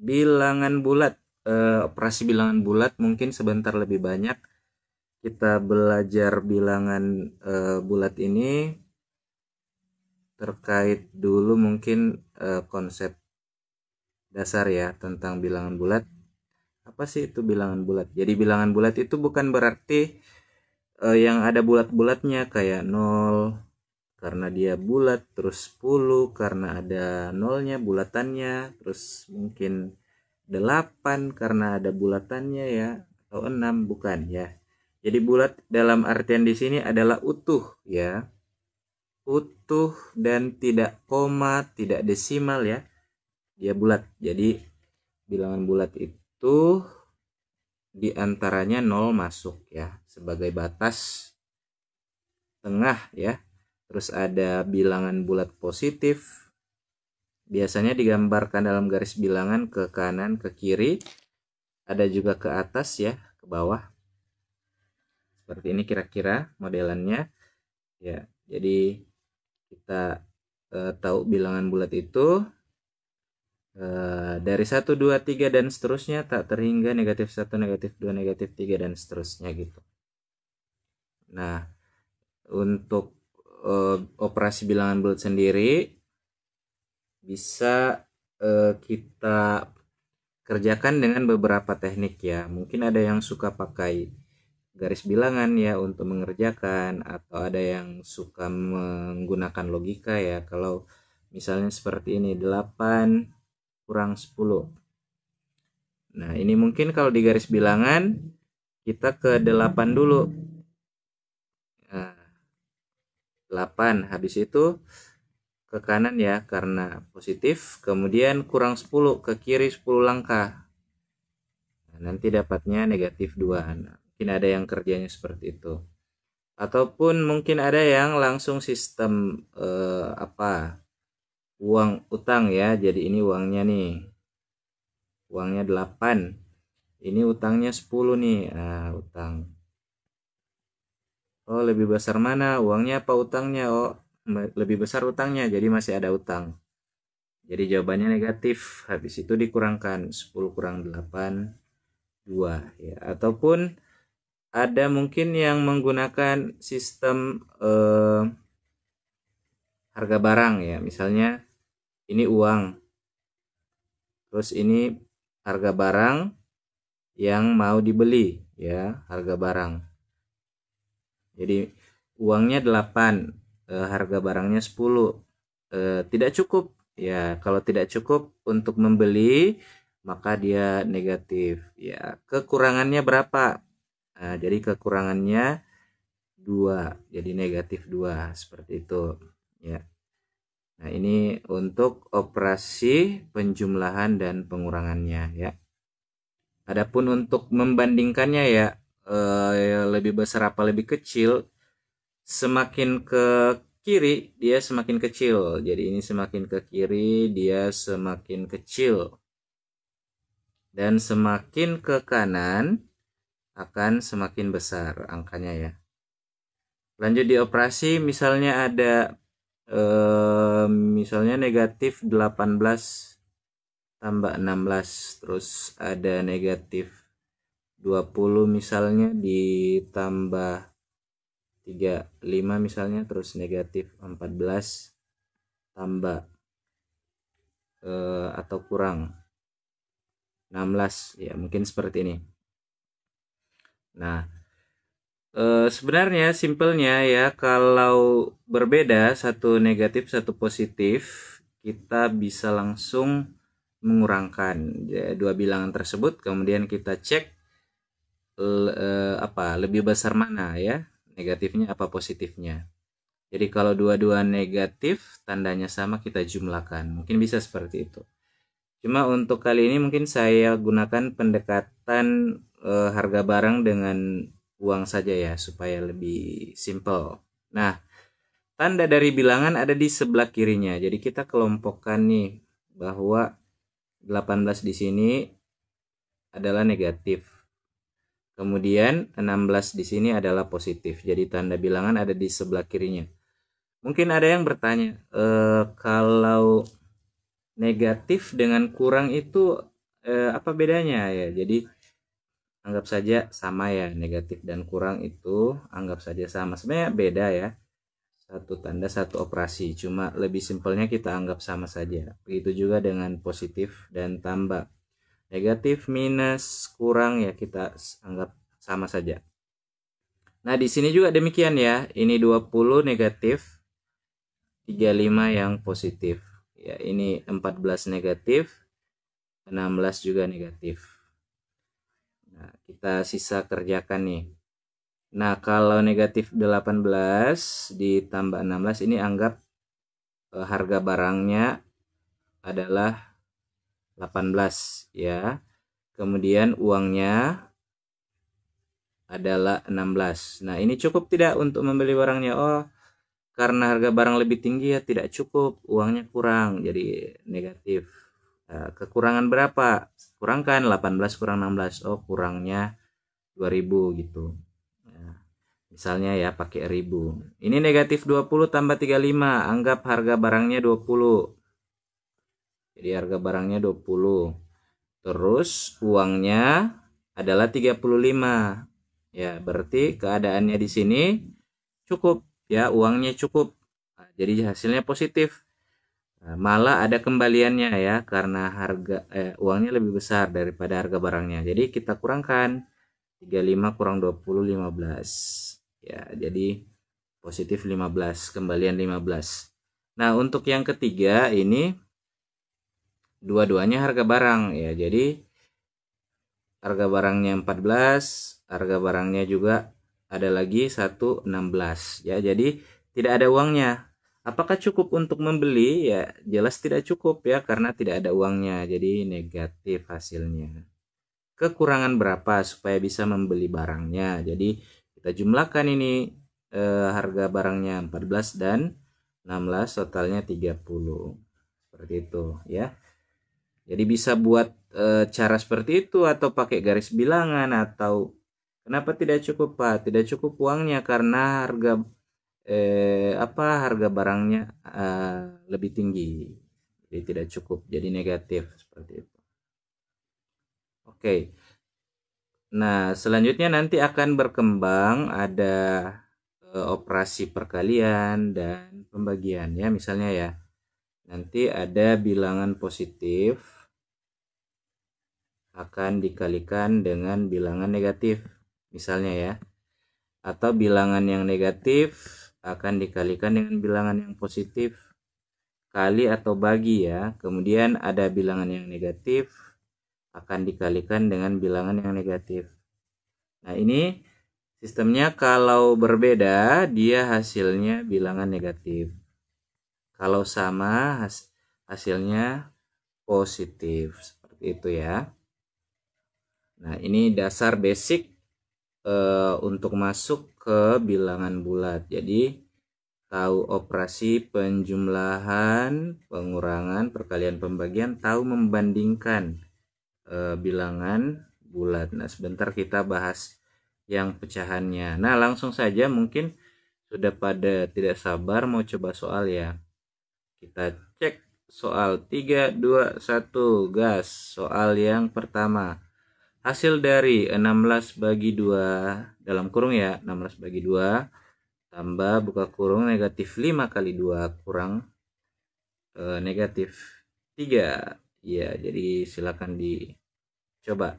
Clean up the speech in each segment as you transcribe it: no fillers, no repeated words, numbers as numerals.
bilangan bulat. Operasi bilangan bulat mungkin sebentar lebih banyak. Kita belajar bilangan bulat ini terkait dulu mungkin konsep dasar ya tentang bilangan bulat. Apa sih itu bilangan bulat? Jadi bilangan bulat itu bukan berarti yang ada bulat-bulatnya kayak 0 karena dia bulat, terus 10 karena ada nolnya bulatannya, terus mungkin 8 karena ada bulatannya ya, atau 6 bukan ya. Jadi bulat dalam artian di sini adalah utuh ya. Utuh dan tidak koma, tidak desimal ya. Dia bulat. Jadi bilangan bulat itu diantaranya 0 masuk ya sebagai batas tengah ya. Terus ada bilangan bulat positif. Biasanya digambarkan dalam garis bilangan ke kanan, ke kiri. Ada juga ke atas ya, ke bawah. Seperti ini kira-kira modelannya. Ya, jadi kita tahu bilangan bulat itu dari 1, 2, 3 dan seterusnya tak terhingga -1, -2, -3 dan seterusnya gitu. Nah, untuk operasi bilangan bulat sendiri bisa kita kerjakan dengan beberapa teknik ya. Mungkin ada yang suka pakai garis bilangan ya untuk mengerjakan, atau ada yang suka menggunakan logika ya. Kalau misalnya seperti ini 8 kurang 10. Nah, ini mungkin kalau di garis bilangan kita ke 8 dulu. Nah, 8 habis itu ke kanan ya karena positif, kemudian kurang 10 ke kiri 10 langkah. Nah, nanti dapatnya -2. Nah, mungkin ada yang kerjanya seperti itu. Ataupun mungkin ada yang langsung sistem uang utang ya. Jadi ini uangnya nih. Uangnya 8. Ini utangnya 10 nih. Nah, utang. Oh, lebih besar mana? Uangnya apa utangnya? Oh, lebih besar utangnya. Jadi masih ada utang. Jadi jawabannya negatif. Habis itu dikurangkan 10 kurang 8 2 ya. Ataupun ada mungkin yang menggunakan sistem harga barang ya. Misalnya ini uang. Terus ini harga barang yang mau dibeli ya, harga barang. Jadi uangnya 8, harga barangnya 10. Tidak cukup ya. Kalau tidak cukup untuk membeli maka dia negatif ya. Kekurangannya berapa? Nah, jadi kekurangannya 2, jadi -2 seperti itu ya. Nah, ini untuk operasi penjumlahan dan pengurangannya ya. Adapun untuk membandingkannya ya, lebih besar apa lebih kecil, semakin ke kiri dia semakin kecil. Jadi ini semakin ke kiri dia semakin kecil. Dan semakin ke kanan akan semakin besar angkanya ya. Lanjut di operasi, misalnya ada misalnya -18 tambah 16, terus ada -20 misalnya ditambah 35 misalnya, terus -14 tambah atau kurang 16 ya, mungkin seperti ini. Nah, sebenarnya simpelnya ya, kalau berbeda satu negatif satu positif, kita bisa langsung mengurangkan ya, dua bilangan tersebut, kemudian kita cek lebih besar mana ya, negatifnya apa positifnya. Jadi kalau dua-dua negatif tandanya sama, kita jumlahkan, mungkin bisa seperti itu. Cuma untuk kali ini mungkin saya gunakan pendekatan harga barang dengan uang saja ya, supaya lebih simple. Nah, tanda dari bilangan ada di sebelah kirinya. Jadi kita kelompokkan nih bahwa 18 di sini adalah negatif. Kemudian 16 di sini adalah positif. Jadi tanda bilangan ada di sebelah kirinya. Mungkin ada yang bertanya, kalau negatif dengan kurang itu apa bedanya ya? Jadi anggap saja sama ya, negatif dan kurang itu anggap saja sama. Sebenarnya beda ya. Satu tanda satu operasi, cuma lebih simpelnya kita anggap sama saja. Begitu juga dengan positif dan tambah. Negatif minus kurang ya kita anggap sama saja. Nah, di sini juga demikian ya. Ini 20 negatif, 35 yang positif. Ya, ini 14 negatif, 16 juga negatif. Nah, kita sisa kerjakan nih. Nah, kalau negatif 18 ditambah 16 ini anggap harga barangnya adalah 18 ya. Kemudian uangnya adalah 16. Nah, ini cukup tidak untuk membeli barangnya? Oh, karena harga barang lebih tinggi ya tidak cukup, uangnya kurang, jadi negatif. Kekurangan berapa? Kurangkan 18 kurang 16. Oh, kurangnya 2000 gitu. Nah, misalnya ya pakai 1000. Ini negatif 20 tambah 35, anggap harga barangnya 20. Jadi harga barangnya 20. Terus uangnya adalah 35. Ya, berarti keadaannya di sini cukup ya, uangnya cukup. Nah, jadi hasilnya positif. Nah, malah ada kembaliannya ya, karena uangnya lebih besar daripada harga barangnya. Jadi kita kurangkan 35 kurang 20 15. Ya, jadi positif 15, kembalian 15. Nah, untuk yang ketiga ini dua-duanya harga barang ya. Jadi harga barangnya 14, harga barangnya juga ada lagi 16 ya. Jadi tidak ada uangnya. Apakah cukup untuk membeli? Ya, jelas tidak cukup ya, karena tidak ada uangnya. Jadi negatif hasilnya. Kekurangan berapa supaya bisa membeli barangnya? Jadi kita jumlahkan ini, harga barangnya 14 dan 16, totalnya 30. Seperti itu ya. Jadi bisa buat cara seperti itu, atau pakai garis bilangan. Atau kenapa tidak cukup, Pak? Tidak cukup uangnya karena harga barangnya lebih tinggi. Jadi tidak cukup, jadi negatif seperti itu. Oke. Nah, selanjutnya nanti akan berkembang ada operasi perkalian dan pembagian ya, misalnya ya. Nanti ada bilangan positif akan dikalikan dengan bilangan negatif, misalnya ya. Atau bilangan yang negatif akan dikalikan dengan bilangan yang positif, kali atau bagi ya. Kemudian ada bilangan yang negatif akan dikalikan dengan bilangan yang negatif. Nah, ini sistemnya kalau berbeda dia hasilnya bilangan negatif. Kalau sama hasilnya positif. Seperti itu ya. Nah, ini dasar basic untuk masuk ke bilangan bulat. Jadi tahu operasi penjumlahan, pengurangan, perkalian, pembagian, tahu membandingkan bilangan bulat. Nah, sebentar kita bahas yang pecahannya. Nah, langsung saja, mungkin sudah pada tidak sabar mau coba soal ya. Kita cek soal 3 2 1 gas. Soal yang pertama. Hasil dari 16 bagi 2 dalam kurung ya, 16 bagi 2 tambah buka kurung negatif 5 kali 2 kurang negatif 3. Ya, jadi silakan dicoba.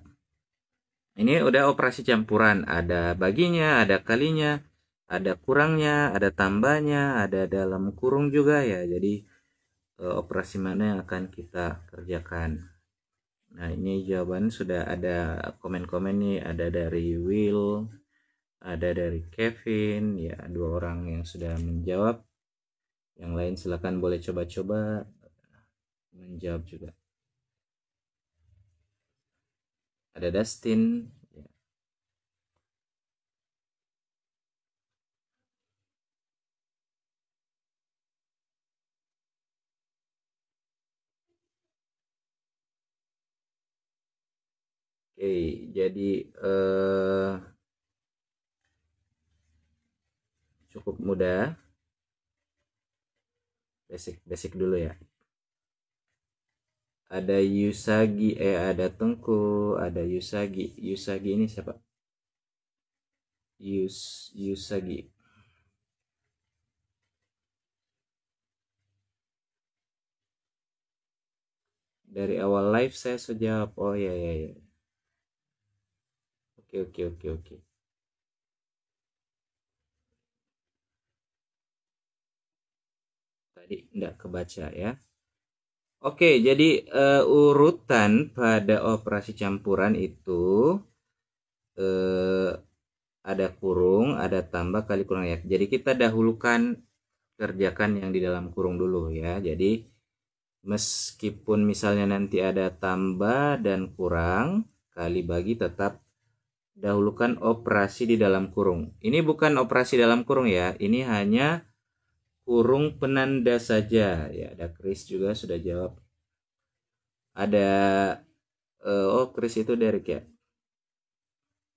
Ini udah operasi campuran, ada baginya, ada kalinya, ada kurangnya, ada tambahnya, ada dalam kurung juga ya. Jadi operasi mana yang akan kita kerjakan? Nah, ini jawaban sudah ada komen-komen nih, ada dari Will, ada dari Kevin, ya, dua orang yang sudah menjawab. Yang lain silakan boleh coba-coba menjawab juga. Ada Dustin. Ya. Oke, jadi cukup mudah. Basic dulu ya. ada Yusagi, ada Tengku, ada Yusagi. Yusagi ini siapa? Yusagi. Dari awal live saya sudah jawab. Oh ya ya ya. Oke oke oke oke. Tadi enggak kebaca ya. Oke, jadi urutan pada operasi campuran itu eh, ada kurung, ada tambah kali kurang ya. Jadi kita dahulukan kerjakan yang di dalam kurung dulu ya. Jadi meskipun misalnya nanti ada tambah dan kurang, kali bagi tetap dahulukan operasi di dalam kurung. Ini bukan operasi dalam kurung ya, ini hanya kurung penanda saja ya. Ada Chris juga sudah jawab. Ada oh Chris itu Derek ya.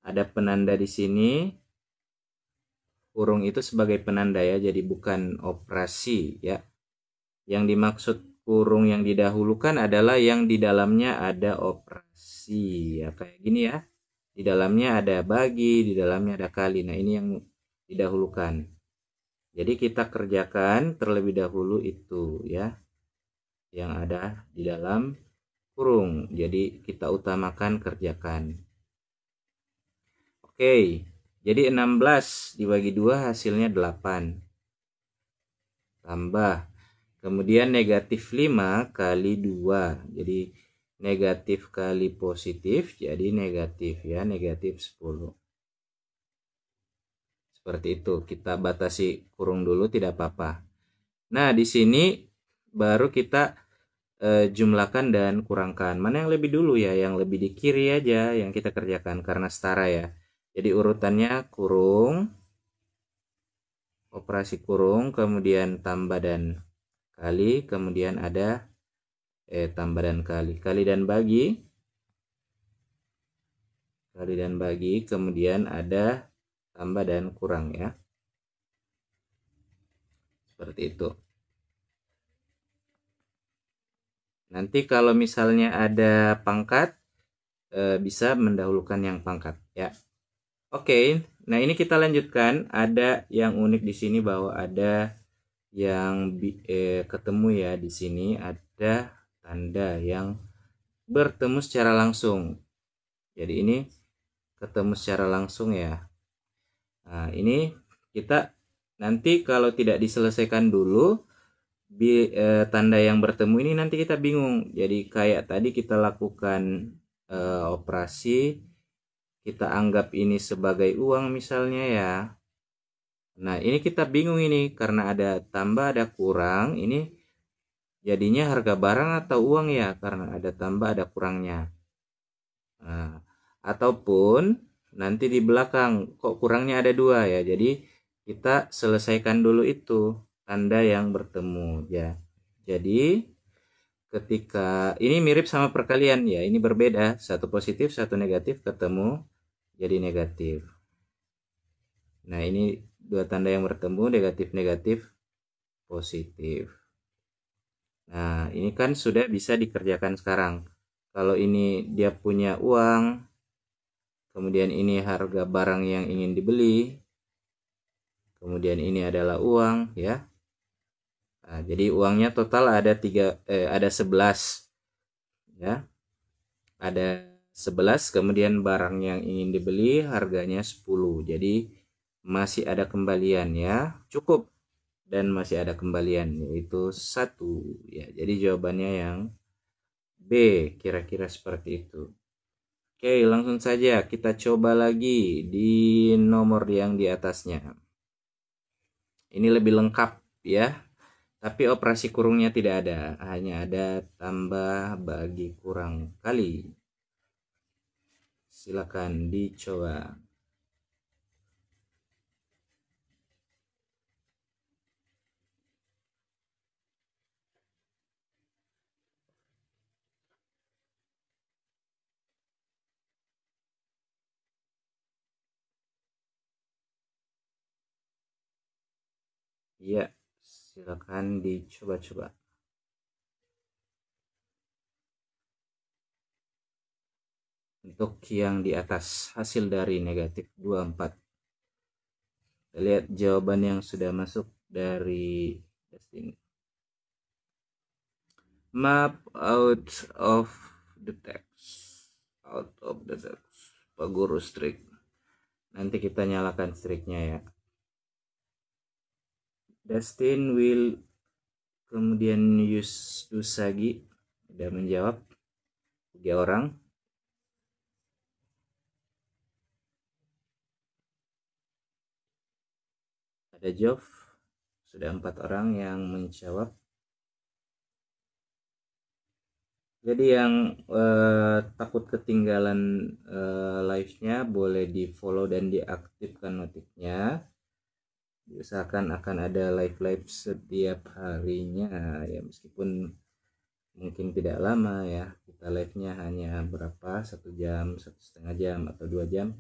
Ada penanda di sini. Kurung itu sebagai penanda ya, jadi bukan operasi ya. Yang dimaksud kurung yang didahulukan adalah yang di dalamnya ada operasi ya, kayak gini ya. Di dalamnya ada bagi, di dalamnya ada kali. Nah, ini yang didahulukan. Jadi kita kerjakan terlebih dahulu itu ya, yang ada di dalam kurung. Jadi kita utamakan kerjakan. Oke. Jadi 16 dibagi 2 hasilnya 8. Tambah. Kemudian negatif 5 kali 2. Jadi negatif kali positif jadi negatif ya, negatif 10. Seperti itu. Kita batasi kurung dulu tidak apa-apa. Nah, di sini baru kita jumlahkan dan kurangkan. Mana yang lebih dulu ya? Yang lebih di kiri aja yang kita kerjakan karena setara ya. Jadi urutannya kurung, operasi kurung, kemudian tambah dan kali, kemudian ada tambah dan kali. Kali dan bagi. Kali dan bagi, kemudian ada tambah dan kurang ya. Seperti itu. Nanti kalau misalnya ada pangkat, bisa mendahulukan yang pangkat ya. Oke, nah ini kita lanjutkan. Ada yang unik di sini bahwa ada yang ketemu ya di sini ada tanda yang bertemu secara langsung. Jadi ini ketemu secara langsung ya. Nah, ini kita nanti kalau tidak diselesaikan dulu tanda yang bertemu ini nanti kita bingung. Jadi kayak tadi kita lakukan operasi, kita anggap ini sebagai uang misalnya ya. Nah, ini kita bingung ini karena ada tambah ada kurang, ini jadinya harga barang atau uang ya karena ada tambah ada kurangnya. Nah, ataupun nanti di belakang kok kurangnya ada 2 ya. Jadi kita selesaikan dulu itu tanda yang bertemu ya. Jadi ketika ini mirip sama perkalian ya, ini berbeda, satu positif satu negatif ketemu jadi negatif. Nah, ini dua tanda yang bertemu negatif negatif positif. Nah, ini kan sudah bisa dikerjakan sekarang. Kalau ini dia punya uang, kemudian ini harga barang yang ingin dibeli, kemudian ini adalah uang ya. Nah, jadi uangnya total ada 11 ya. Ada 11, kemudian barang yang ingin dibeli harganya 10. Jadi masih ada kembalian ya. Cukup dan masih ada kembalian yaitu 1 ya. Jadi jawabannya yang B, kira-kira seperti itu. Oke, langsung saja kita coba lagi di nomor yang di atasnya. Ini lebih lengkap ya. Tapi operasi kurungnya tidak ada, hanya ada tambah bagi kurang kali. Silakan dicoba. Iya, silakan dicoba-coba. untuk yang di atas, hasil dari negatif 24. Kita lihat jawaban yang sudah masuk dari Destin. Map out of the text. Out of the text. Pak Guru strik. Nanti kita nyalakan striknya ya. Destin will kemudian use Usagi. Sudah menjawab 3 orang. Ada Jov, sudah 4 orang yang menjawab. Jadi yang takut ketinggalan live-nya boleh di follow dan diaktifkan notifnya. Diusahakan akan ada live setiap harinya ya, meskipun mungkin tidak lama ya, kita live-nya hanya berapa, 1 jam, 1,5 jam atau 2 jam.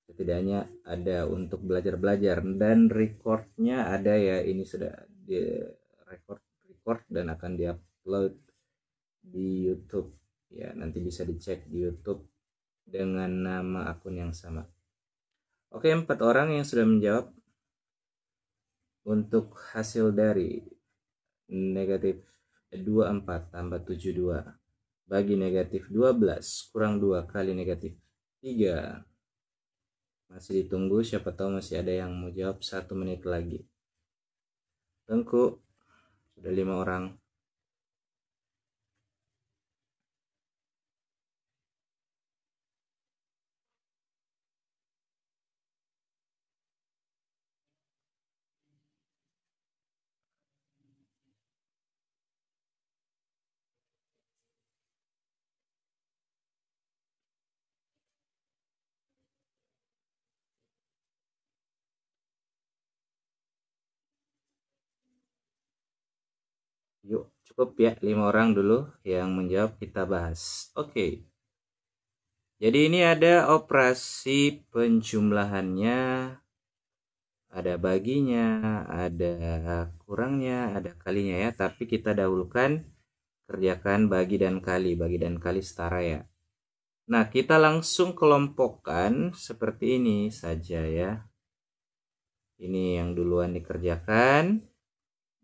Setidaknya ada untuk belajar dan recordnya ada ya, ini sudah di record dan akan diupload di YouTube ya, nanti bisa dicek di YouTube dengan nama akun yang sama. Oke, 4 orang yang sudah menjawab. Untuk hasil dari negatif 24 tambah 72 bagi negatif 12 kurang 2 kali negatif 3. Masih ditunggu, siapa tahu masih ada yang mau jawab. 1 menit lagi. Tengku, sudah 5 orang. Yuk, cukup ya 5 orang dulu yang menjawab, kita bahas. Oke. Jadi ini ada operasi penjumlahannya, ada baginya, ada kurangnya, ada kalinya ya. Tapi kita dahulukan kerjakan bagi dan kali. Bagi dan kali setara ya. Nah, kita langsung kelompokkan seperti ini saja ya. Ini yang duluan dikerjakan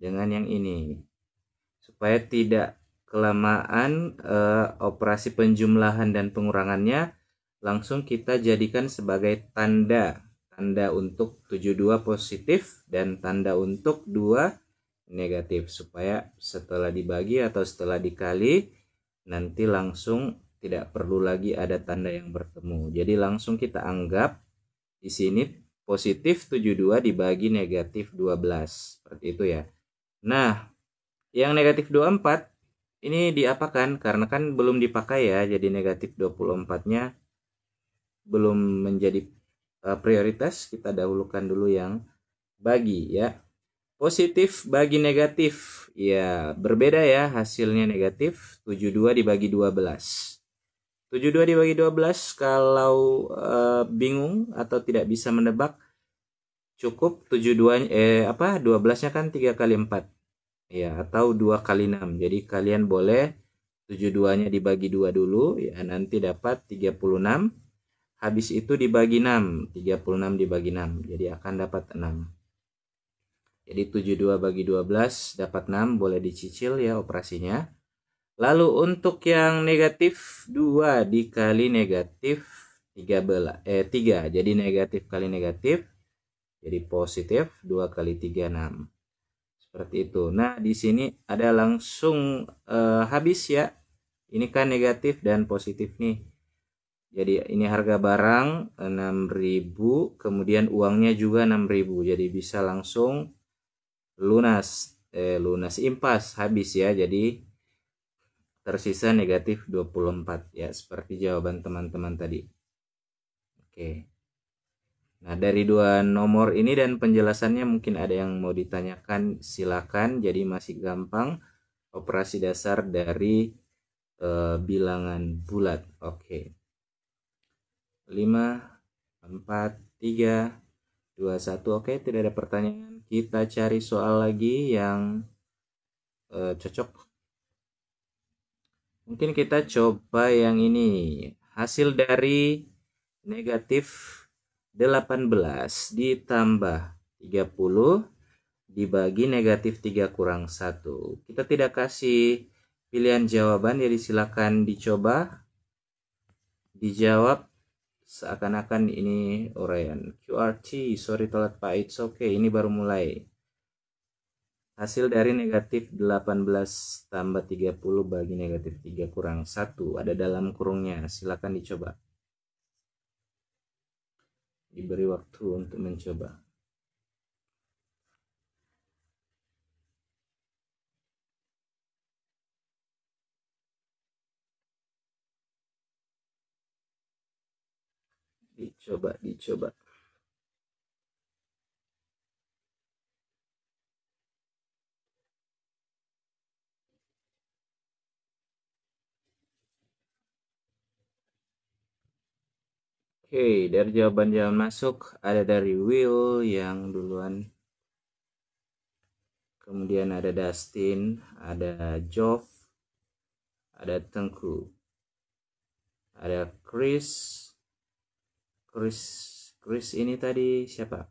dengan yang ini. Supaya tidak kelamaan operasi penjumlahan dan pengurangannya, langsung kita jadikan sebagai tanda untuk 72 positif dan tanda untuk 2 negatif, supaya setelah dibagi atau setelah dikali nanti langsung tidak perlu lagi ada tanda yang bertemu. Jadi langsung kita anggap di sini positif 72 dibagi negatif 12, seperti itu ya. Nah, yang negatif 24 ini diapakan? Karena kan belum dipakai ya, jadi negatif 24-nya belum menjadi prioritas. Kita dahulukan dulu yang bagi ya. Positif bagi negatif, ya berbeda ya hasilnya negatif. 72 dibagi 12. 72 dibagi 12 kalau bingung atau tidak bisa menebak, cukup 72 12-nya kan 3 kali 4. Ya, atau 2 kali 6. Jadi kalian boleh 72-nya dibagi 2 dulu ya, nanti dapat 36. Habis itu dibagi 6, 36 dibagi 6. Jadi akan dapat 6. Jadi 72 bagi 12 dapat 6, boleh dicicil ya operasinya. Lalu untuk yang negatif 2 dikali negatif 3. Jadi negatif kali negatif jadi positif, 2 kali 3 6. Seperti itu. Nah, di sini ada langsung habis ya. Ini kan negatif dan positif nih. Jadi ini harga barang 6.000, kemudian uangnya juga 6.000. Jadi bisa langsung lunas impas, habis ya. Jadi tersisa negatif 24 ya, seperti jawaban teman-teman tadi. Oke. Nah, dari 2 nomor ini dan penjelasannya mungkin ada yang mau ditanyakan, silakan. Jadi masih gampang operasi dasar dari bilangan bulat. Oke. 5, 4, 3, 2, 1. Oke, tidak ada pertanyaan. Kita cari soal lagi yang cocok. Mungkin kita coba yang ini. Hasil dari negatif 18 ditambah 30 dibagi negatif 3 kurang 1. Kita tidak kasih pilihan jawaban, jadi silakan dicoba. Dijawab seakan-akan ini uraian. QRT, sorry telat Pak, it's okay, ini baru mulai. Hasil dari negatif 18 tambah 30 bagi negatif 3 kurang 1 ada dalam kurungnya. Silakan dicoba. Diberi waktu untuk mencoba. Dicoba. Oke, dari jawaban masuk ada dari Will yang duluan. Kemudian ada Dustin, ada Jov, ada Tengku, ada Chris. Chris ini tadi siapa?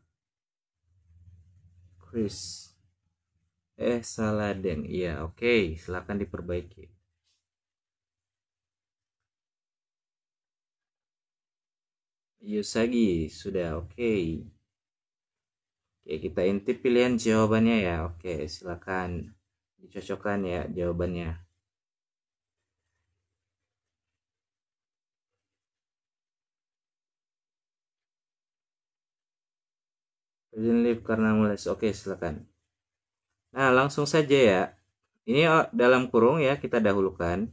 Chris. Salah Den. Iya, oke, silakan diperbaiki. Yusagi sudah oke. Oke, kita intip pilihan jawabannya ya. Oke, silakan dicocokkan ya jawabannya. Live karena mulai. Oke, silakan. Nah, langsung saja ya. Ini dalam kurung ya, kita dahulukan.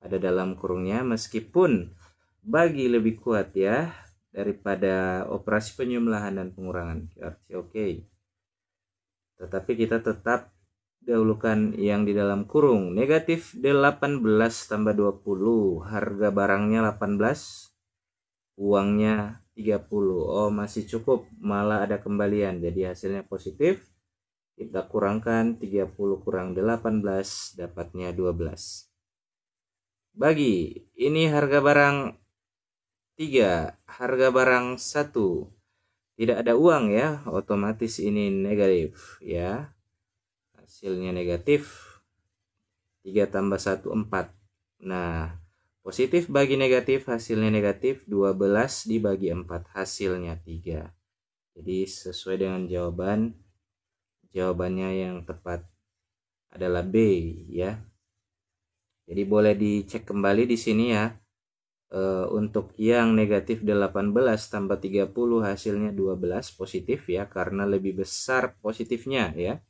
Ada dalam kurungnya, meskipun bagi lebih kuat ya daripada operasi penyumlahan dan pengurangan QRT. Oke. Tetapi kita tetap dahulukan yang di dalam kurung. Negatif 18 tambah 20. Harga barangnya 18. Uangnya 30. Oh, masih cukup. Malah ada kembalian. Jadi hasilnya positif. Kita kurangkan 30 kurang 18. Dapatnya 12. Bagi. Ini harga barang 3. Harga barang 1. Tidak ada uang ya. Otomatis ini negatif ya. Hasilnya negatif. 3 tambah 1, 4. Nah, positif bagi negatif, hasilnya negatif. 12 dibagi 4, hasilnya 3. Jadi sesuai dengan jawabannya yang tepat adalah B ya. Jadi boleh dicek kembali di sini ya. Untuk yang negatif 18 tambah 30 hasilnya 12 positif ya, karena lebih besar positifnya ya.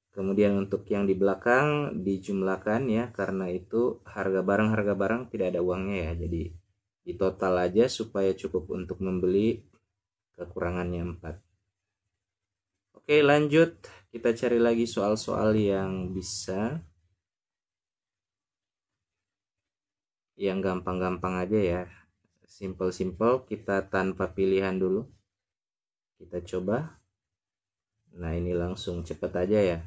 Kemudian untuk yang di belakang dijumlahkan ya, karena itu harga barang tidak ada uangnya ya. Jadi di total aja supaya cukup untuk membeli, kekurangannya 4. Oke, lanjut. Kita cari lagi soal-soal yang bisa. Yang gampang-gampang aja ya. Simple-simple, kita tanpa pilihan dulu. Kita coba. Nah, ini langsung cepet aja ya.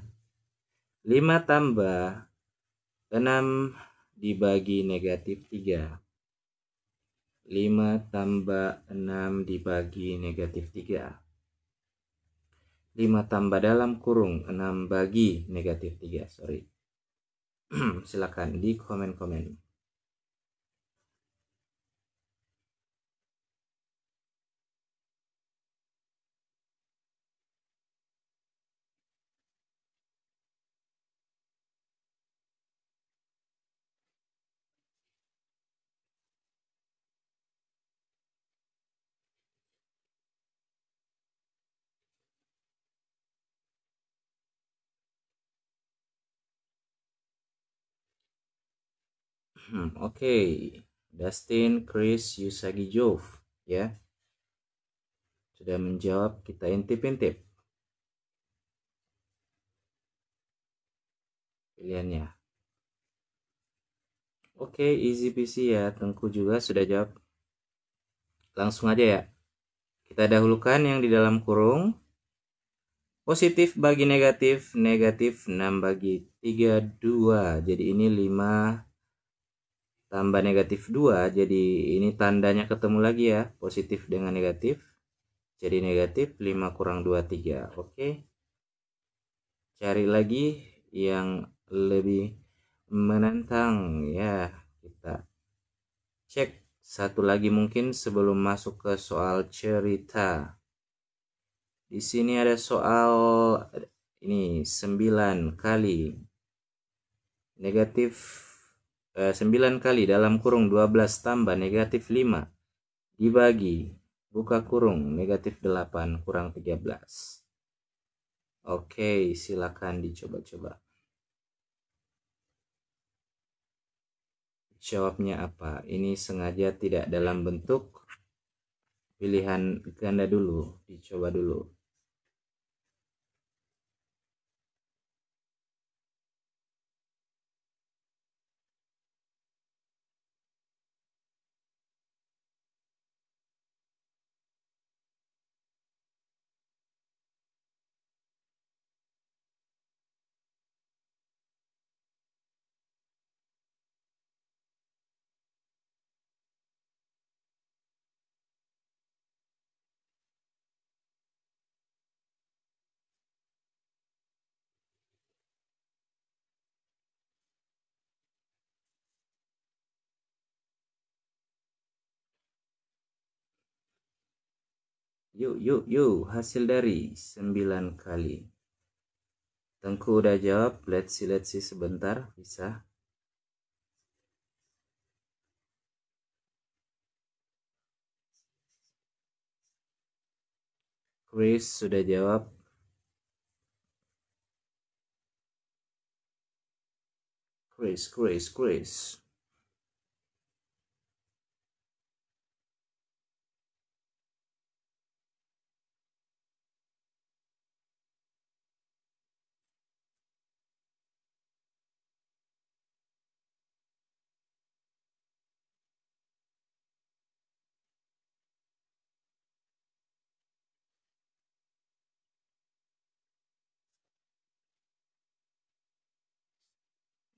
5 tambah 6 dibagi negatif 3. 5 tambah 6 dibagi negatif 3. 5 tambah dalam kurung 6 bagi negatif 3. Sorry. Silakan di komen-komen. Oke. Dustin, Chris, Yusagi, Jove ya. Sudah menjawab, kita intip-intip pilihannya. Oke, easy peasy ya. Tengku juga sudah jawab. Langsung aja ya. Kita dahulukan yang di dalam kurung. Positif bagi negatif, negatif 6 bagi 3, 2. Jadi ini 5 tambah negatif 2. Jadi ini tandanya ketemu lagi ya, positif dengan negatif. Jadi negatif 5 kurang 2, 3. Oke. Cari lagi yang lebih menantang ya. Kita cek satu lagi mungkin sebelum masuk ke soal cerita. Di sini ada soal ini 9 kali negatif 9 kali dalam kurung 12 tambah negatif 5 dibagi buka kurung negatif 8 kurang 13. Oke, silakan dicoba-coba. Jawabnya apa? Ini sengaja tidak dalam bentuk pilihan ganda dulu, dicoba dulu. Yuk, yuk, yuk. Hasil dari 9 kali. Tengku udah jawab. Let's see sebentar. Bisa. Chris sudah jawab. Chris.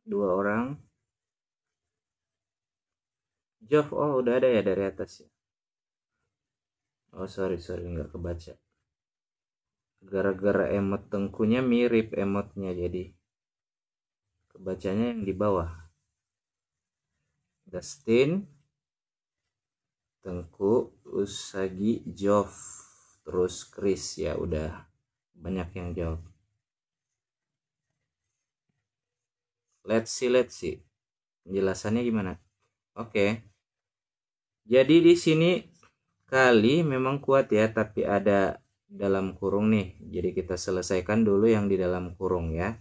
2 orang. Jov, oh udah ada ya dari atas ya. Oh sorry, nggak kebaca. Gara-gara emot tengkunya mirip emotnya jadi kebacanya yang di bawah. Dustin, Tengku, Usagi, Jov, terus Chris ya udah banyak yang jawab. Let's see. Penjelasannya gimana? Oke. Jadi di sini kali memang kuat ya, tapi ada dalam kurung nih. Jadi kita selesaikan dulu yang di dalam kurung ya.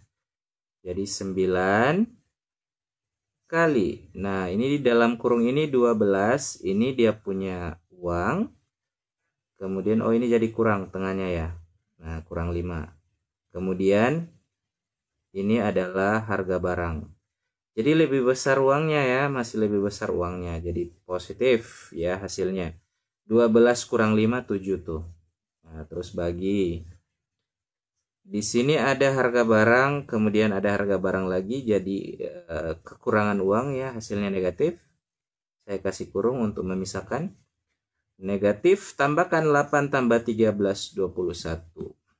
Jadi 9 kali. Nah, ini di dalam kurung ini 12. Ini dia punya uang. Kemudian oh ini jadi kurang tengahnya ya. Nah, kurang 5. Kemudian ini adalah harga barang. Jadi lebih besar uangnya ya, masih lebih besar uangnya. Jadi positif ya hasilnya. 12 kurang 5 7 tuh. Nah, terus bagi. Di sini ada harga barang, kemudian ada harga barang lagi, jadi kekurangan uang ya, hasilnya negatif. Saya kasih kurung untuk memisahkan. Negatif, tambahkan 8 tambah 13, 21.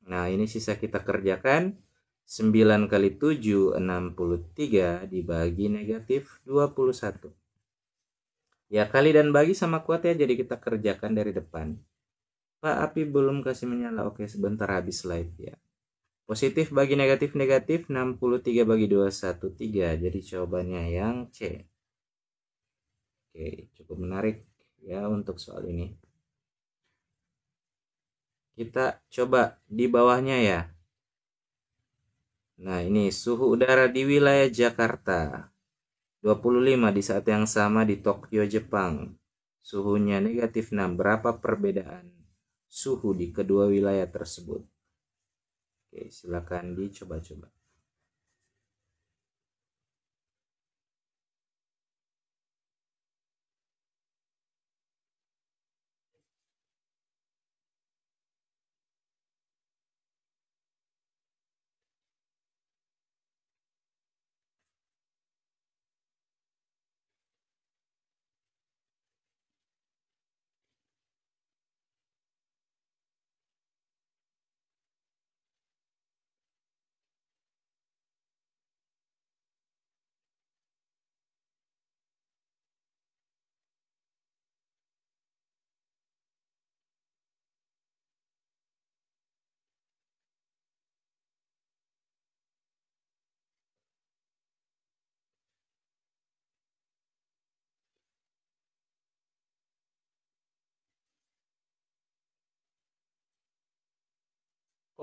Nah, ini sisa kita kerjakan. 9 kali 7, 63 dibagi negatif 21. Ya, kali dan bagi sama kuat ya, jadi kita kerjakan dari depan. Pak, api belum kasih menyala. Oke, sebentar habis live ya. Positif bagi negatif, 63 bagi 213. Jadi jawabannya yang C. Oke, cukup menarik ya untuk soal ini. Kita coba di bawahnya ya. Nah, ini suhu udara di wilayah Jakarta. 25 di saat yang sama di Tokyo, Jepang. Suhunya negatif 6. Berapa perbedaan suhu di kedua wilayah tersebut? Oke, silakan dicoba-coba.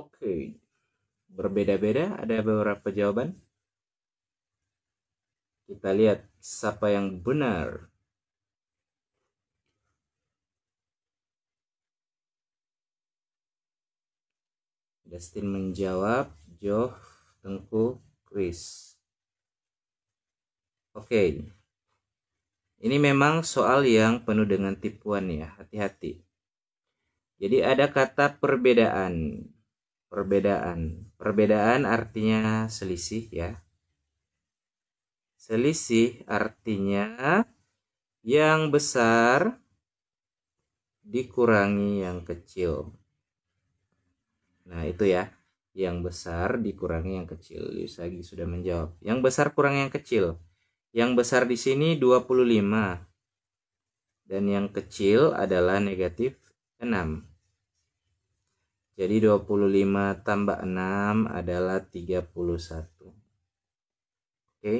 Oke, berbeda-beda, ada beberapa jawaban. Kita lihat siapa yang benar. Dustin menjawab, Joe, Tengku, Chris. Oke, ini memang soal yang penuh dengan tipuan ya, hati-hati. Jadi ada kata perbedaan. Perbedaan artinya selisih ya. Selisih artinya yang besar dikurangi yang kecil. Nah, itu ya. Yang besar dikurangi yang kecil. Yusagi sudah menjawab. Yang besar kurang yang kecil. Yang besar di sini 25. Dan yang kecil adalah negatif 6. Jadi 25 tambah 6 adalah 31. Oke.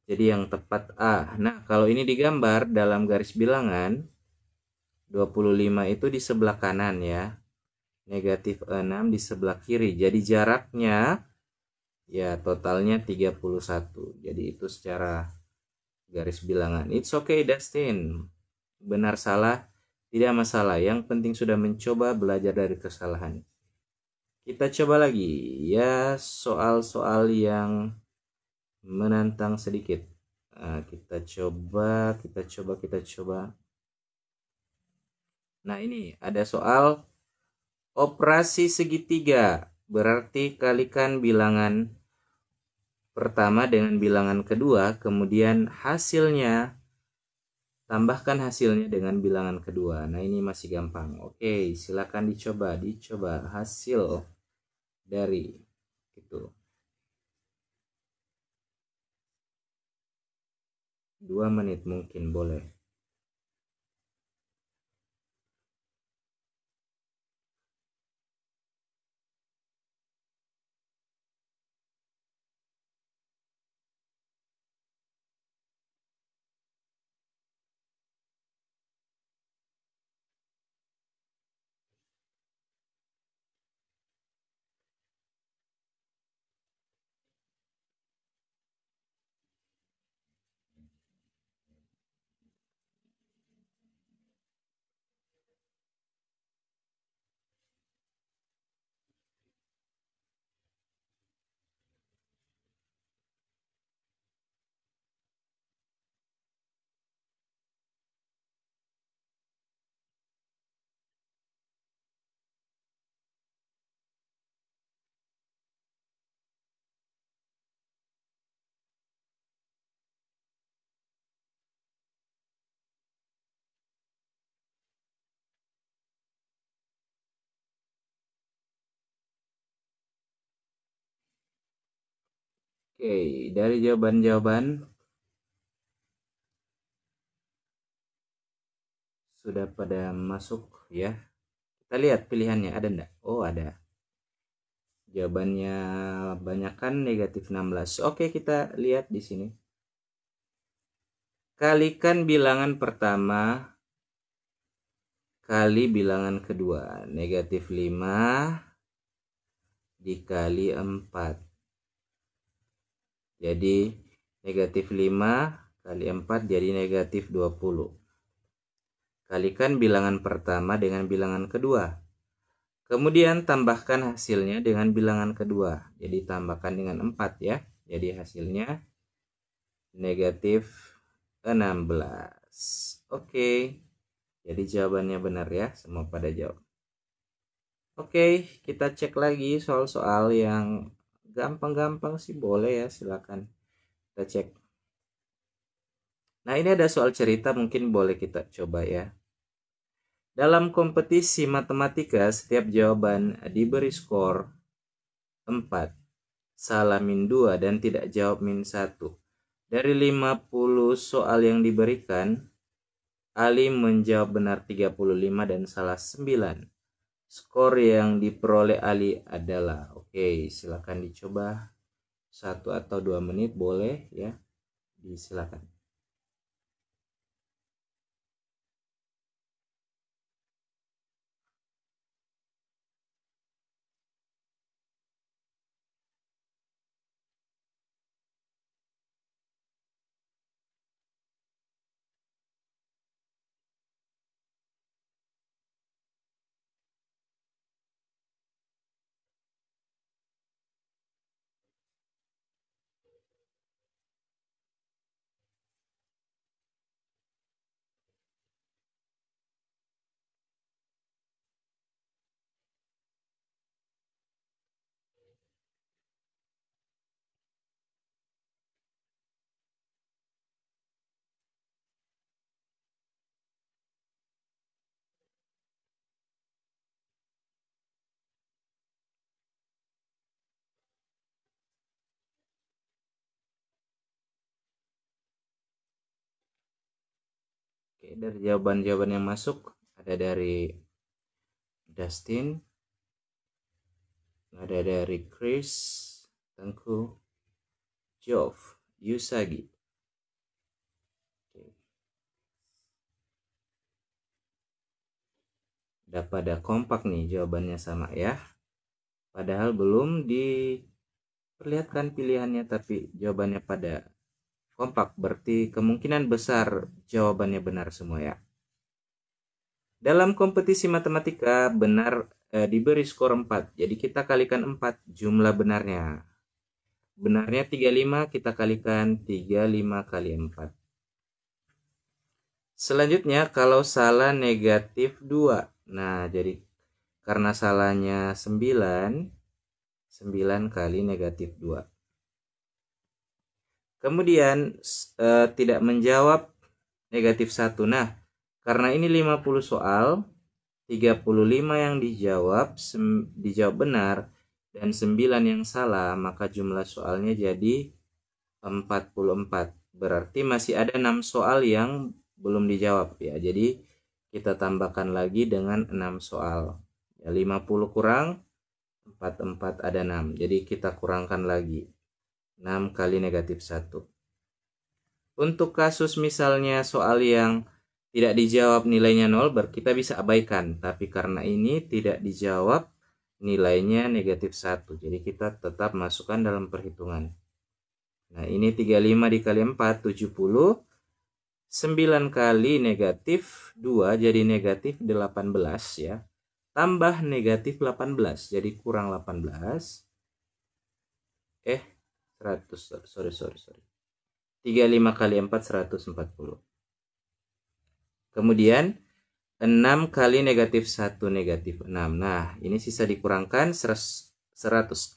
Jadi yang tepat A. Nah, kalau ini digambar dalam garis bilangan, 25 itu di sebelah kanan ya. Negatif 6 di sebelah kiri. Jadi jaraknya ya totalnya 31. Jadi itu secara garis bilangan. It's okay Dustin. Benar salah tidak masalah. Yang penting sudah mencoba belajar dari kesalahan. Kita coba lagi ya soal-soal yang menantang sedikit. Nah, kita coba. Nah, ini ada soal operasi segitiga. Berarti kalikan bilangan pertama dengan bilangan kedua, kemudian tambahkan hasilnya dengan bilangan kedua. Nah, ini masih gampang. Oke, silakan dicoba hasil dari itu. 2 menit mungkin boleh. Oke, dari jawaban-jawaban sudah pada masuk ya. Kita lihat pilihannya ada enggak? Oh, ada. Jawabannya banyak kan negatif 16. Oke, kita lihat di sini. Kalikan bilangan pertama kali bilangan kedua. Negatif 5 dikali 4. Jadi negatif 5 kali 4 jadi negatif 20. Kalikan bilangan pertama dengan bilangan kedua. Kemudian tambahkan hasilnya dengan bilangan kedua. Jadi tambahkan dengan 4 ya. Jadi hasilnya negatif 16. Oke. Jadi jawabannya benar ya. Semua pada jawab. Oke, kita cek lagi soal-soal yang gampang-gampang sih boleh ya. Silakan kita cek. Nah, ini ada soal cerita mungkin boleh kita coba ya. Dalam kompetisi matematika, setiap jawaban diberi skor 4, salah min 2, dan tidak jawab min 1. Dari 50 soal yang diberikan, Ali menjawab benar 35 dan salah 9. Skor yang diperoleh Ali adalah, oke, silakan dicoba 1 atau 2 menit boleh ya, disilakan. Oke, dari jawaban-jawaban yang masuk ada dari Dustin, ada dari Chris, Tengku, Jov, Yusagi. Oke. Udah pada kompak nih, jawabannya sama ya. Padahal belum diperlihatkan pilihannya, tapi jawabannya pada kompak, berarti kemungkinan besar jawabannya benar semua ya. Dalam kompetisi matematika benar diberi skor 4. Jadi kita kalikan 4 jumlah benarnya. Benarnya 35, kita kalikan 35 kali 4. Selanjutnya kalau salah negatif 2. Nah, jadi karena salahnya 9 kali negatif 2. Kemudian tidak menjawab negatif 1. Nah, karena ini 50 soal, 35 yang dijawab benar dan 9 yang salah, maka jumlah soalnya jadi 44. Berarti masih ada 6 soal yang belum dijawab ya. Jadi kita tambahkan lagi dengan 6 soal. Ya, 50 kurang 44 ada 6. Jadi kita kurangkan lagi. 6 kali negatif 1. Untuk kasus misalnya soal yang tidak dijawab nilainya 0, kita bisa abaikan. Tapi karena ini tidak dijawab, nilainya negatif 1. Jadi kita tetap masukkan dalam perhitungan. Nah, ini 35 dikali 4, 70. 9 kali negatif 2 jadi negatif 18 ya. Tambah negatif 18 jadi kurang 18. 100, sorry. 35 kali 4, 140. Kemudian 6 kali negatif 1 negatif 6. Nah, ini sisa dikurangkan 140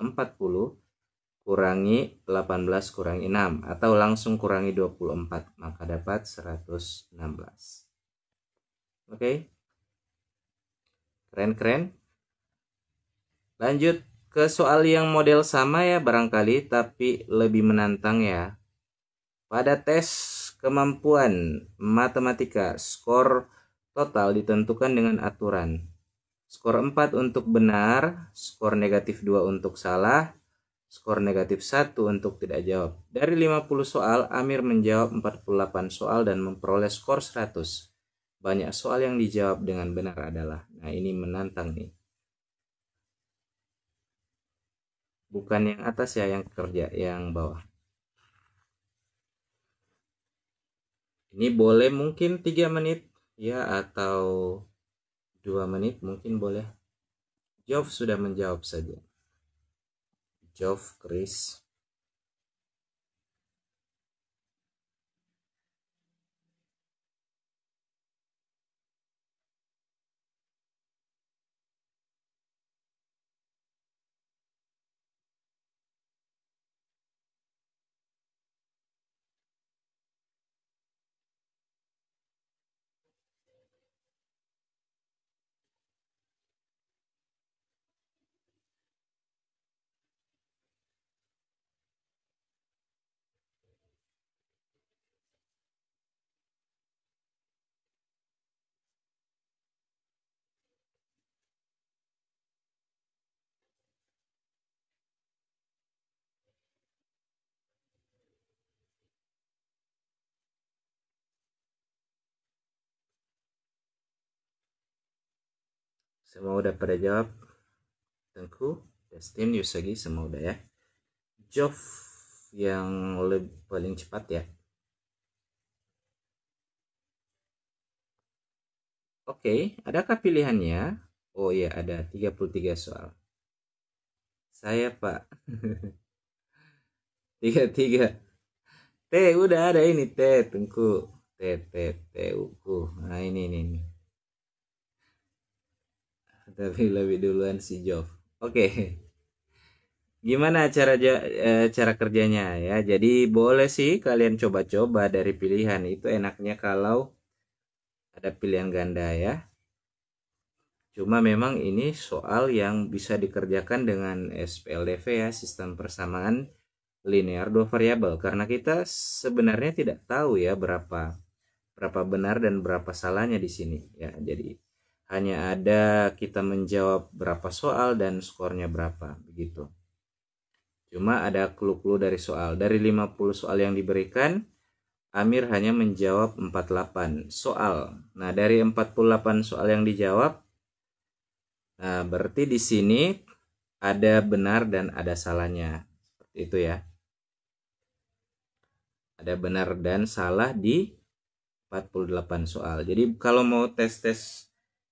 kurangi 18 kurangi 6 atau langsung kurangi 24, maka dapat 116. Oke. Keren. Lanjut ke soal yang model sama ya barangkali, tapi lebih menantang ya. Pada tes kemampuan matematika, skor total ditentukan dengan aturan. Skor 4 untuk benar, skor negatif 2 untuk salah, skor negatif 1 untuk tidak jawab. Dari 50 soal, Amir menjawab 48 soal dan memperoleh skor 100. Banyak soal yang dijawab dengan benar adalah. Nah, ini menantang nih. Bukan yang atas ya, yang kerja, yang bawah. Ini boleh mungkin 3 menit ya, atau 2 menit mungkin boleh. Jov sudah menjawab saja. Jov, Chris. Semua udah pada jawab. Tengku, Dustin, Yusagi semua udah ya. Jov yang paling cepat ya. Oke, adakah pilihannya? Oh iya, ada 33 soal. Saya, Pak. 33. T udah ada ini T, Tengku. T uku. Nah, ini. Tapi lebih duluan si Jov. Oke. Gimana cara kerjanya ya? Jadi boleh sih kalian coba-coba dari pilihan. Itu enaknya kalau ada pilihan ganda ya. Cuma memang ini soal yang bisa dikerjakan dengan SPLDV ya, sistem persamaan linear dua variabel. Karena kita sebenarnya tidak tahu ya berapa berapa benar dan berapa salahnya di sini ya. Jadi hanya ada kita menjawab berapa soal dan skornya berapa begitu. Cuma ada clue-clue dari soal. Dari 50 soal yang diberikan, Amir hanya menjawab 48 soal. Nah, dari 48 soal yang dijawab, nah berarti di sini ada benar dan ada salahnya. Seperti itu ya. Ada benar dan salah di 48 soal. Jadi kalau mau tes-tes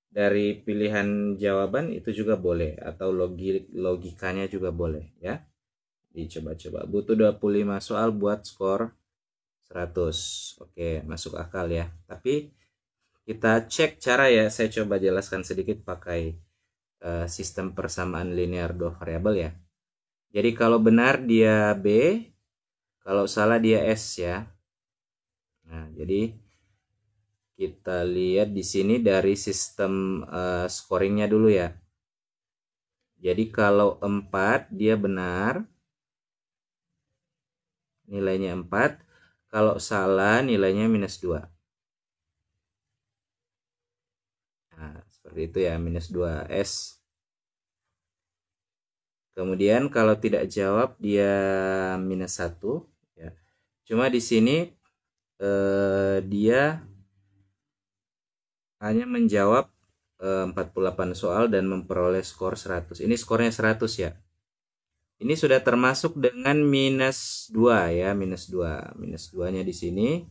dari pilihan jawaban itu juga boleh, atau logikanya juga boleh ya. Dicoba-coba. Butuh 25 soal buat skor 100. Oke, masuk akal ya. Tapi kita cek cara ya. Saya coba jelaskan sedikit pakai sistem persamaan linear dua variabel ya. Jadi kalau benar dia B, kalau salah dia S ya. Nah, jadi kita lihat di sini dari sistem scoringnya dulu ya. Jadi kalau 4 dia benar, nilainya 4. Kalau salah nilainya minus 2. Nah, seperti itu ya, minus 2S. Kemudian kalau tidak jawab dia minus 1 ya. Cuma di sini dia hanya menjawab 48 soal dan memperoleh skor 100. Ini skornya 100 ya. Ini sudah termasuk dengan minus 2 ya, minus 2. Minus 2-nya di sini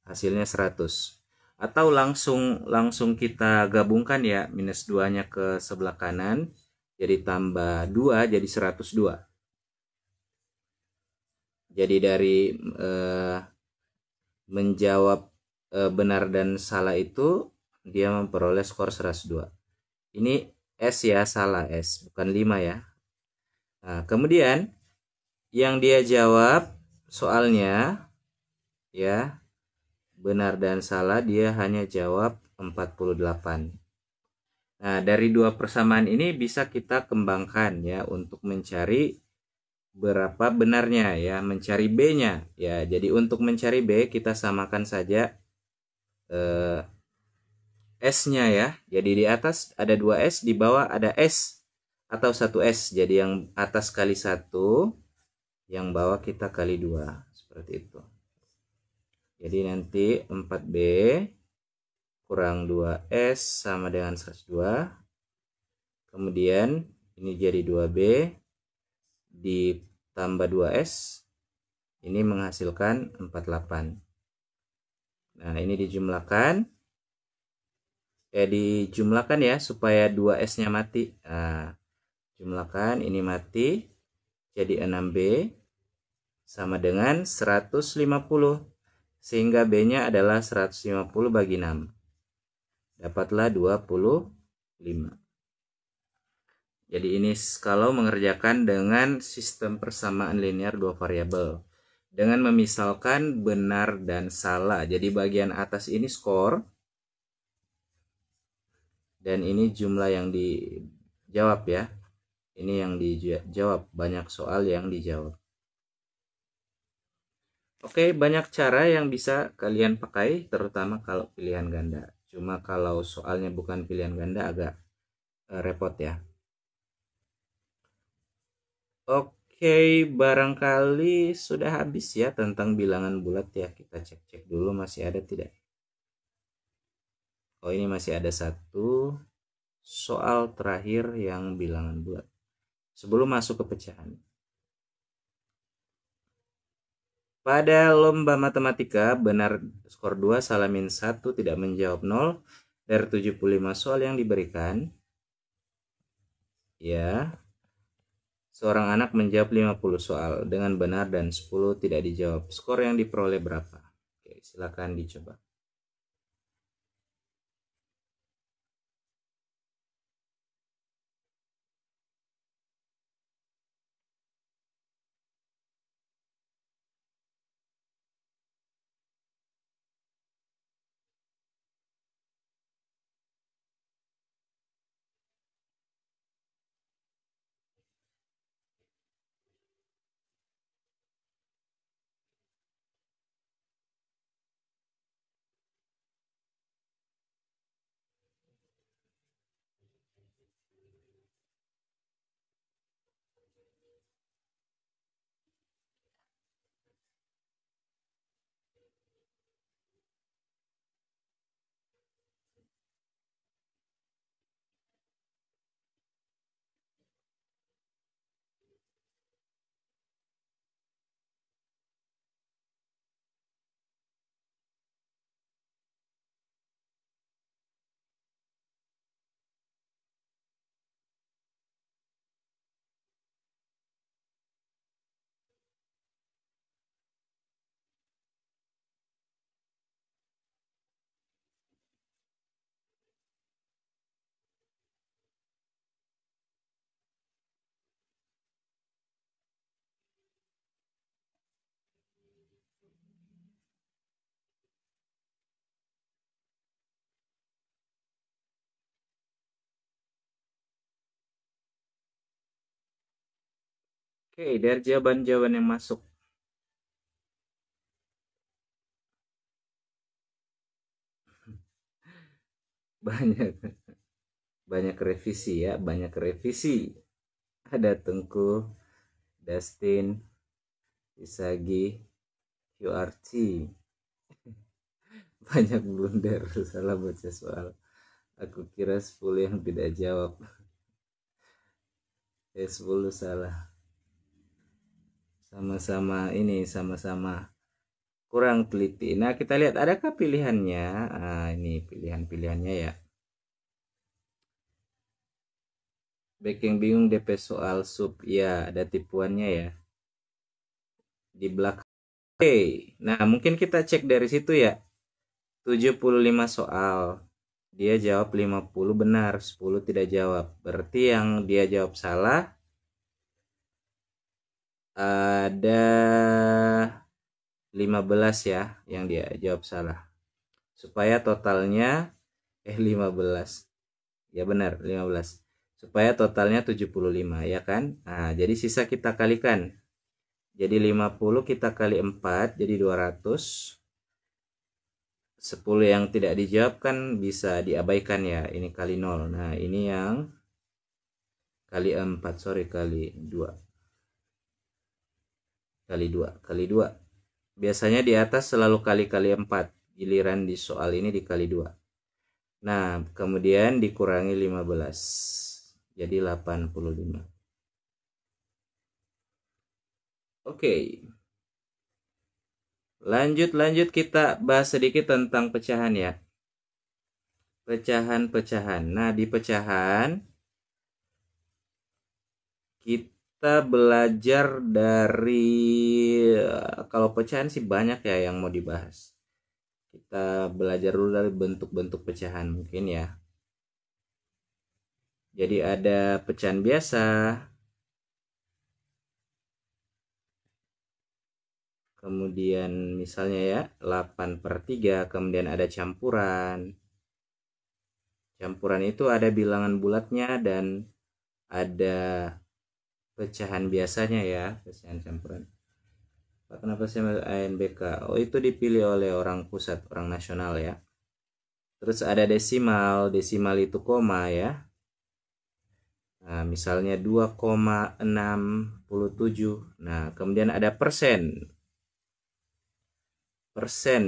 hasilnya 100. Atau langsung kita gabungkan ya, minus 2-nya ke sebelah kanan jadi tambah 2 jadi 102. Jadi dari menjawab benar dan salah itu dia memperoleh skor 102. Ini S ya, salah S, bukan 5 ya. Nah, kemudian yang dia jawab soalnya ya, benar dan salah dia hanya jawab 48. Nah, dari dua persamaan ini bisa kita kembangkan ya untuk mencari berapa benarnya ya, mencari B-nya ya. Jadi untuk mencari B kita samakan saja S-nya ya. Jadi di atas ada 2S, di bawah ada S atau 1S. Jadi yang atas kali 1, yang bawah kita kali 2. Seperti itu. Jadi nanti 4B kurang 2S sama dengan 102. Kemudian ini jadi 2B ditambah 2S. Ini menghasilkan 48. Nah, ini dijumlahkan. Dijumlahkan ya supaya 2S-nya mati. Nah, jumlahkan ini mati jadi 6B sama dengan 150. Sehingga B-nya adalah 150 bagi 6. Dapatlah 25. Jadi ini kalau mengerjakan dengan sistem persamaan linear dua variabel. Dengan memisalkan benar dan salah. Jadi bagian atas ini skor. Dan ini jumlah yang dijawab ya. Ini yang dijawab, banyak soal yang dijawab. Oke, banyak cara yang bisa kalian pakai, terutama kalau pilihan ganda. Cuma kalau soalnya bukan pilihan ganda agak repot ya. Oke, barangkali sudah habis ya tentang bilangan bulat ya. Kita cek-cek dulu masih ada tidak. Oh, ini masih ada satu soal terakhir yang bilangan bulat. Sebelum masuk ke pecahan. Pada lomba matematika, benar skor 2, salah min 1, tidak menjawab 0 dari 75 soal yang diberikan. Ya, seorang anak menjawab 50 soal dengan benar dan 10 tidak dijawab. Skor yang diperoleh berapa? Oke, silakan dicoba. Oke, dari jawaban-jawaban yang masuk. Banyak, banyak revisi ya, banyak revisi. Ada Tengku, Dustin, Isagi, QRT. Banyak blunder, salah baca soal. Aku kira 10 yang tidak jawab. 10 salah. Sama-sama ini, sama-sama kurang teliti. Nah, kita lihat adakah pilihannya. Ini pilihan-pilihannya ya. Baking bingung DP soal sub. Ya, ada tipuannya ya. Di belakang. Oke, nah mungkin kita cek dari situ ya. 75 soal. Dia jawab 50 benar, 10 tidak jawab. Berarti yang dia jawab salah ada 15 ya yang dia jawab salah. Supaya totalnya 15. Ya benar, 15. Supaya totalnya 75 ya kan? Nah, jadi sisa kita kalikan. Jadi 50 kita kali 4 jadi 200. 10 yang tidak dijawab kan bisa diabaikan ya. Ini kali 0. Nah, ini yang kali 4, sorry, kali 2. Kali 2, kali 2. Biasanya di atas selalu kali 4. Giliran di soal ini dikali 2. Nah, kemudian dikurangi 15. Jadi 85. Oke. Lanjut kita bahas sedikit tentang pecahan ya. Pecahan-pecahan. Nah, di pecahan kita belajar dari kalau pecahan sih banyak ya yang mau dibahas. Kita belajar dulu dari bentuk-bentuk pecahan mungkin ya. Jadi ada pecahan biasa, kemudian misalnya ya 8/3, kemudian ada campuran. Campuran itu ada bilangan bulatnya dan ada pecahan biasanya ya, pecahan campuran. Kenapa sih ANBK? Oh, itu dipilih oleh orang pusat, orang nasional ya. Terus ada desimal, desimal itu koma ya. Nah, misalnya 2,67. Nah, kemudian ada persen. Persen,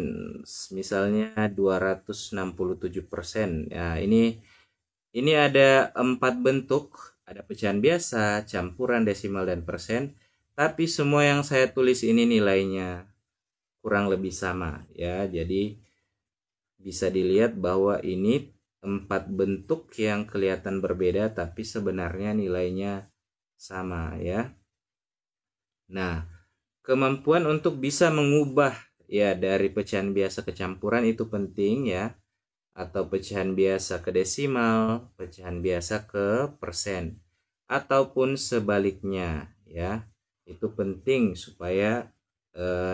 misalnya 267%. Nah, ini ada 4 bentuk, ada pecahan biasa, campuran, desimal, dan persen. Tapi semua yang saya tulis ini nilainya kurang lebih sama ya. Jadi bisa dilihat bahwa ini 4 bentuk yang kelihatan berbeda tapi sebenarnya nilainya sama ya. Nah, kemampuan untuk bisa mengubah ya dari pecahan biasa ke campuran itu penting ya, atau pecahan biasa ke desimal, pecahan biasa ke persen, ataupun sebaliknya ya. Itu penting supaya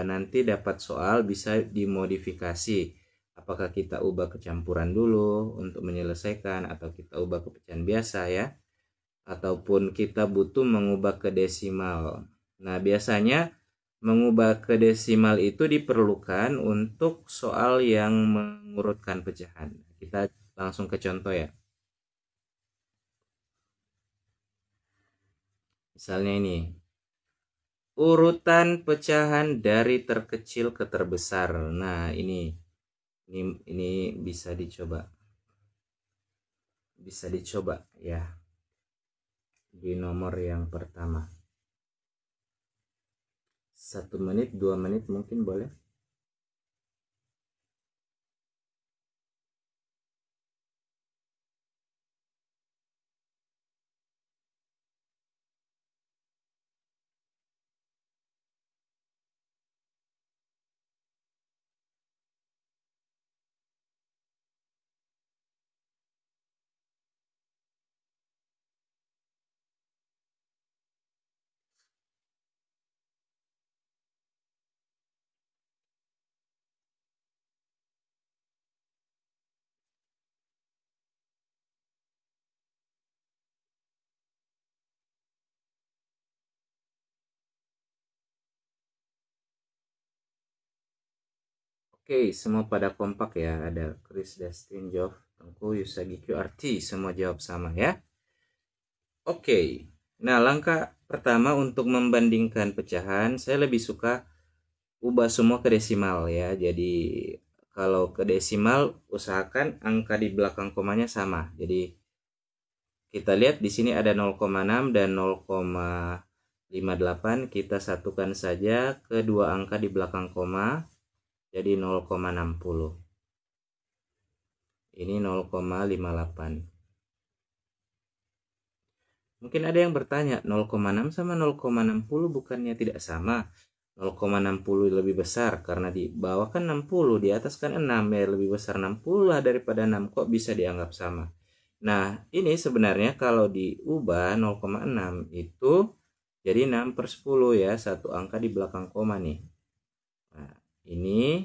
nanti dapat soal bisa dimodifikasi. Apakah kita ubah ke campuran dulu untuk menyelesaikan, atau kita ubah ke pecahan biasa ya, ataupun kita butuh mengubah ke desimal. Nah, biasanya mengubah ke desimal itu diperlukan untuk soal yang mengurutkan pecahan. Kita langsung ke contoh ya. Misalnya ini. Urutan pecahan dari terkecil ke terbesar. Nah, ini bisa dicoba. Bisa dicoba ya. Di nomor yang pertama. 1 menit, 2 menit mungkin boleh. Oke, semua pada kompak ya. Ada Chris, Dustin, Jov, Tengku, Yusagi, QRT. Semua jawab sama ya. Oke. Nah, langkah pertama untuk membandingkan pecahan, saya lebih suka ubah semua ke desimal ya. Jadi kalau ke desimal usahakan angka di belakang komanya sama. Jadi kita lihat di sini ada 0,6 dan 0,58. Kita satukan saja kedua angka di belakang koma jadi 0,60. Ini 0,58. Mungkin ada yang bertanya, 0,6 sama 0,60 bukannya tidak sama? 0,60 lebih besar karena di bawah kan 60, di atas kan 6 ya, lebih besar 60 lah daripada 6, kok bisa dianggap sama? Nah, ini sebenarnya kalau diubah 0,6 itu jadi 6/10 ya, satu angka di belakang koma nih. Nah, ini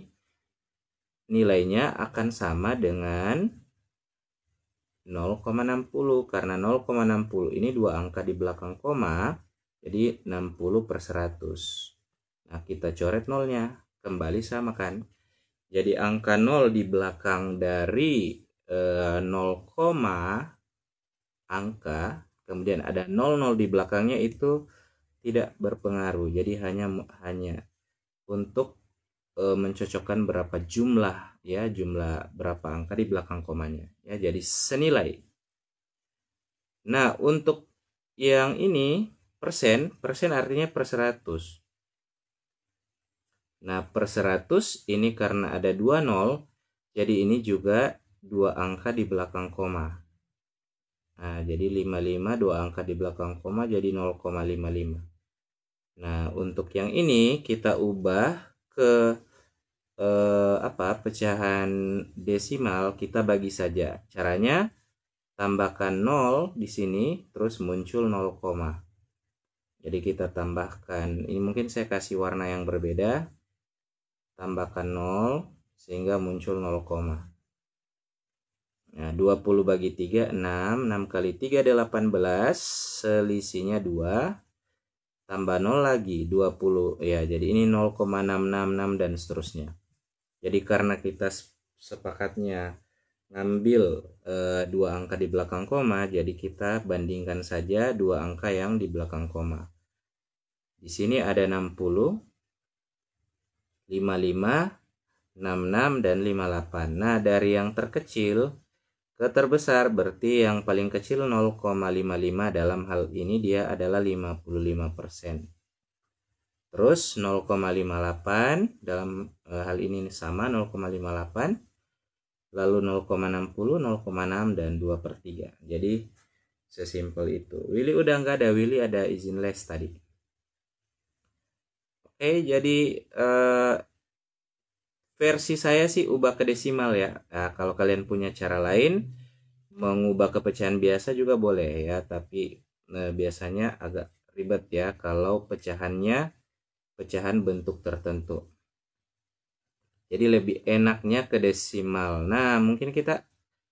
nilainya akan sama dengan 0,60 karena 0,60 ini dua angka di belakang koma, jadi 60/100. Nah, kita coret nolnya, kembali sama kan. Jadi angka 0 di belakang dari 0, angka, kemudian ada 00 di belakangnya itu tidak berpengaruh. Jadi hanya untuk mencocokkan berapa jumlah ya, jumlah berapa angka di belakang komanya ya, jadi senilai. Nah, untuk yang ini persen artinya per 100. Nah, per 100 ini karena ada 2 nol, jadi ini juga dua angka di belakang koma. Nah, jadi 55 dua angka di belakang koma jadi 0,55. Nah, untuk yang ini kita ubah ke pecahan desimal, kita bagi saja. Caranya tambahkan 0 di sini terus muncul 0, jadi kita tambahkan, ini mungkin saya kasih warna yang berbeda, tambahkan 0 sehingga muncul 0, nah 20 bagi 3 6, 6 kali 3 18, selisihnya 2, tambah 0 lagi 20 ya, jadi ini 0,666 dan seterusnya. Jadi karena kita sepakatnya ngambil dua angka di belakang koma, jadi kita bandingkan saja dua angka yang di belakang koma. Di sini ada 60, 55, 66 dan 58. Nah, dari yang terkecil ke terbesar berarti yang paling kecil 0,55, dalam hal ini dia adalah 55%. Terus 0,58 dalam hal ini sama 0,58. Lalu 0,60, 0,6 dan 2/3. Jadi sesimpel itu. Willy udah nggak ada, Willy ada izin les tadi. Oke, jadi versi saya sih ubah ke desimal ya. Nah, kalau kalian punya cara lain mengubah ke pecahan biasa juga boleh ya, tapi biasanya agak ribet ya kalau pecahannya pecahan bentuk tertentu. Jadi lebih enaknya ke desimal. Nah, mungkin kita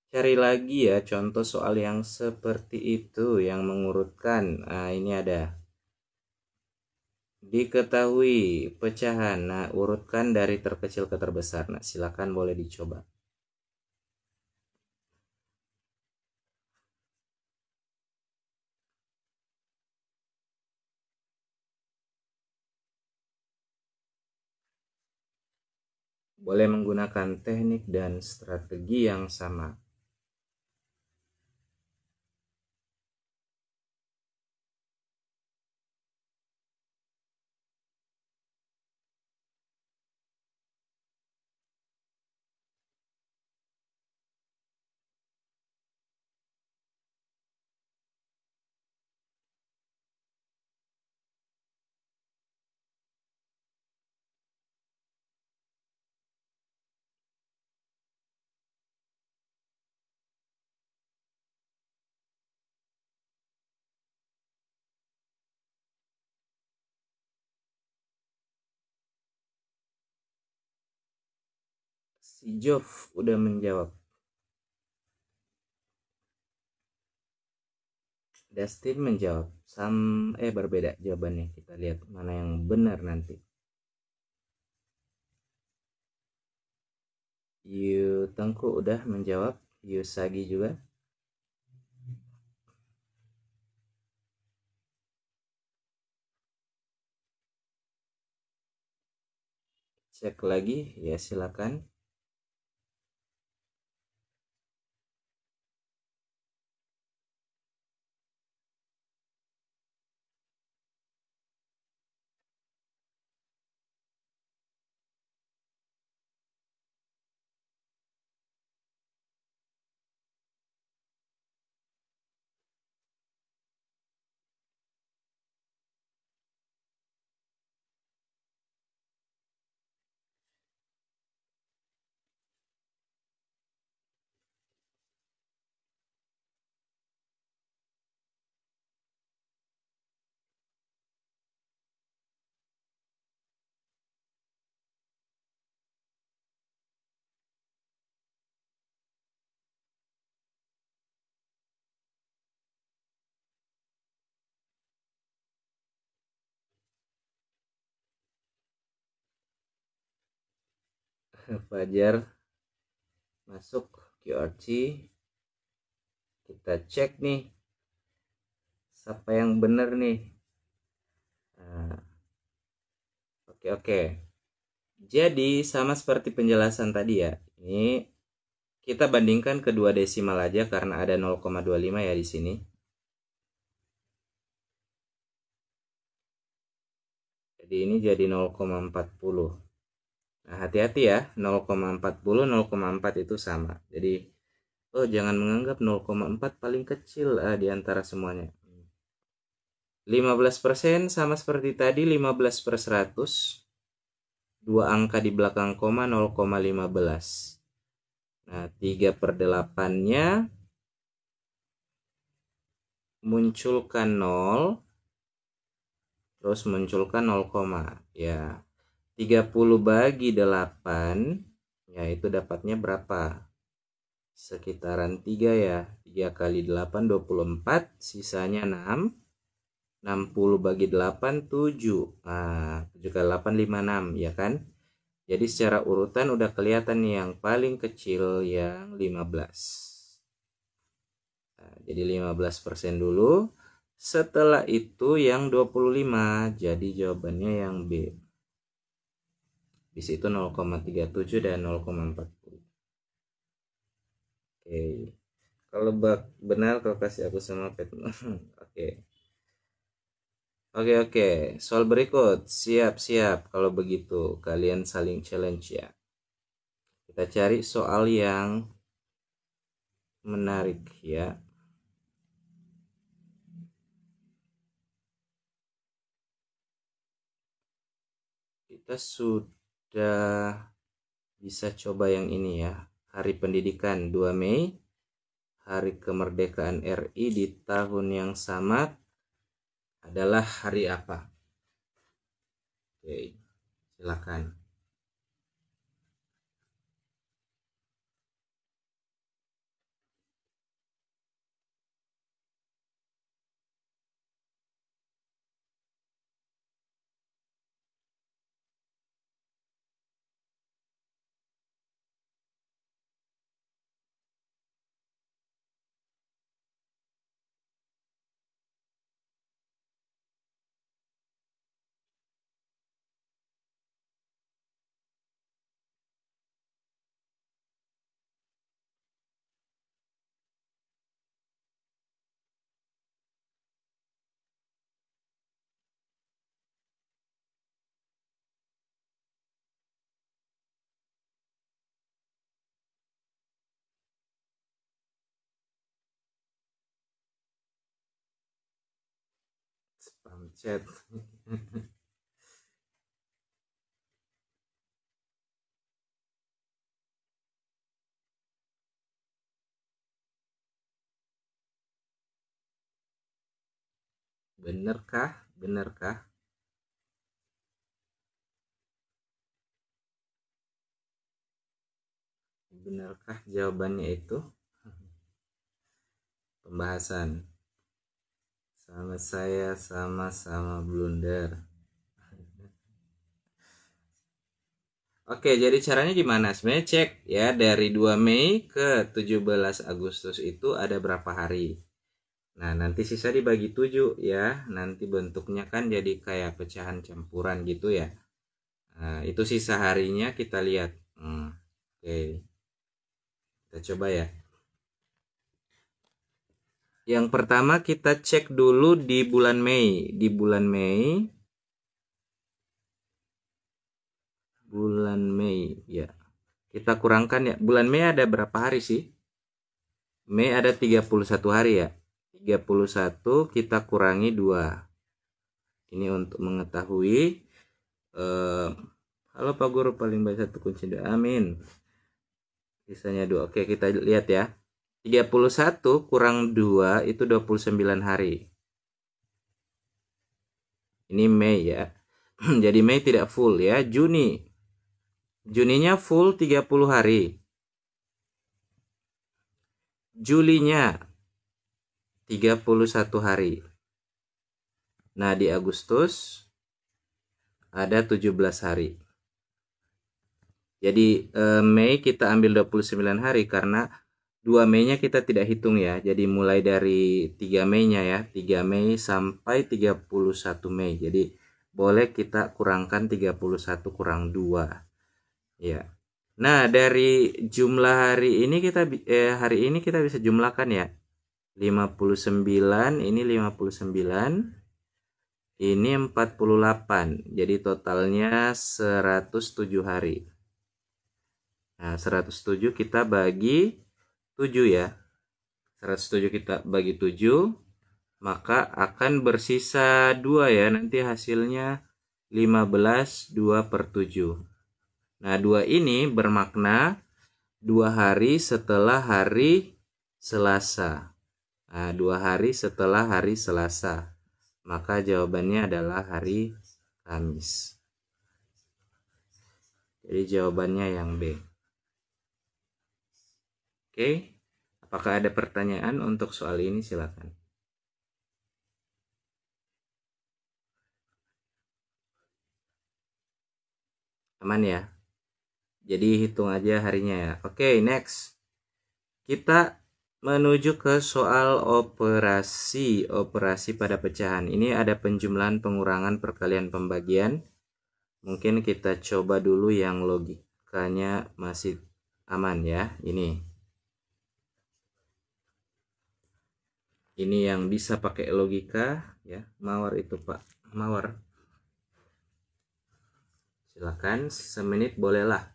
cari lagi ya contoh soal yang seperti itu yang mengurutkan. Nah, ini ada. Diketahui pecahan. Nah, urutkan dari terkecil ke terbesar. Nah, silakan boleh dicoba. Boleh menggunakan teknik dan strategi yang sama. Si Jov udah menjawab. Dustin menjawab. Berbeda jawabannya. Kita lihat mana yang benar nanti. Yu Tengku udah menjawab. Yu Sagi juga. Cek lagi ya, silakan. Fajar masuk QRT. Kita cek nih siapa yang benar nih. Nah, oke. Jadi sama seperti penjelasan tadi ya. Ini kita bandingkan kedua desimal aja karena ada 0,25 ya di sini. Jadi ini jadi 0,40. Nah, hati-hati ya, 0,40, 0,4 itu sama. Jadi, jangan menganggap 0,4 paling kecil di antara semuanya. 15% sama seperti tadi, 15/100. Dua angka di belakang koma 0,15. Nah, 3/8-nya munculkan 0, terus munculkan 0, ya. 30 bagi 8, ya itu dapatnya berapa? Sekitaran 3 ya. 3 kali 8 24, sisanya 6. 60 bagi 8 7. Nah, 7 kali 8 56 ya kan? Jadi secara urutan udah kelihatan nih yang paling kecil yang 15. Nah, jadi 15% dulu. Setelah itu yang 25. Jadi jawabannya yang B. Di situ 0,37 dan 0,40. Oke. Kalau benar kau kasih aku sama pet. Oke. Oke. Soal berikut. Siap. Kalau begitu kalian saling challenge ya. Kita cari soal yang menarik ya. Kita sudah bisa coba yang ini ya. Hari Pendidikan 2 Mei. Hari kemerdekaan RI di tahun yang sama adalah hari apa? Oke, silakan. Spam chat. Benarkah? Benarkah jawabannya itu? Pembahasan. Sama saya sama-sama blunder. Oke, jadi caranya gimana? Sebenarnya cek ya, dari 2 Mei ke 17 Agustus itu ada berapa hari. Nah, nanti sisa dibagi 7 ya. Nanti bentuknya kan jadi kayak pecahan campuran gitu ya. Nah, itu sisa harinya kita lihat. Oke, kita coba ya. Yang pertama kita cek dulu di bulan Mei. Di bulan Mei ya. Kita kurangkan ya. Bulan Mei ada berapa hari sih? Mei ada 31 hari ya. 31 kita kurangi 2. Ini untuk mengetahui halo Pak Guru, paling baik satu kunci doa. Amin. Sisanya 2. Oke, kita lihat ya. 31 kurang 2 itu 29 hari. Ini Mei ya. Jadi Mei tidak full ya. Juninya full 30 hari. Julinya 31 hari. Nah, di Agustus ada 17 hari. Jadi Mei kita ambil 29 hari karena 2 Mei-nya kita tidak hitung ya. Jadi mulai dari 3 Mei-nya ya. 3 Mei sampai 31 Mei. Jadi boleh kita kurangkan 31 kurang 2. Ya. Nah, dari jumlah hari ini kita bisa jumlahkan ya. 59, ini 59, ini 48. Jadi totalnya 107 hari. Nah, 107 kita bagi 7 ya. 107 kita bagi 7, maka akan bersisa 2 ya. Nanti hasilnya 15, 2 per 7. Nah, 2 ini bermakna 2 hari setelah hari Selasa. Nah, 2 hari setelah hari Selasa. Maka jawabannya adalah hari Kamis. Jadi jawabannya yang B. Oke. Apakah ada pertanyaan untuk soal ini? Silakan. Aman ya? Jadi hitung aja harinya ya. Oke, next. Kita menuju ke soal operasi pada pecahan. Ini ada penjumlahan, pengurangan, perkalian, pembagian. Mungkin kita coba dulu yang logikanya masih aman ya. Ini yang bisa pakai logika ya. Mawar itu Pak. Mawar. Silakan, semenit bolehlah.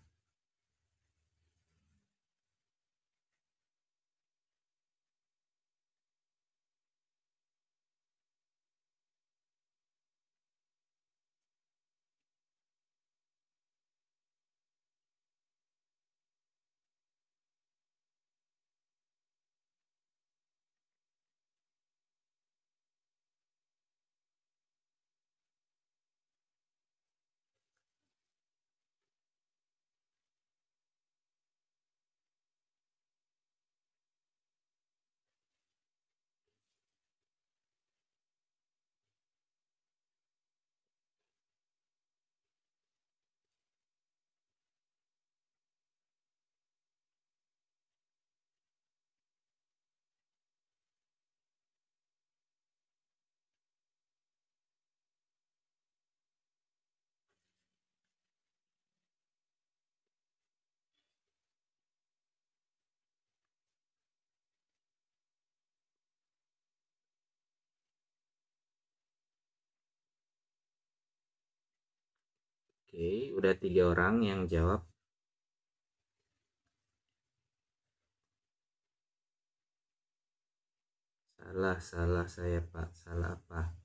Oke, udah 3 orang yang jawab. Salah saya Pak. Salah apa?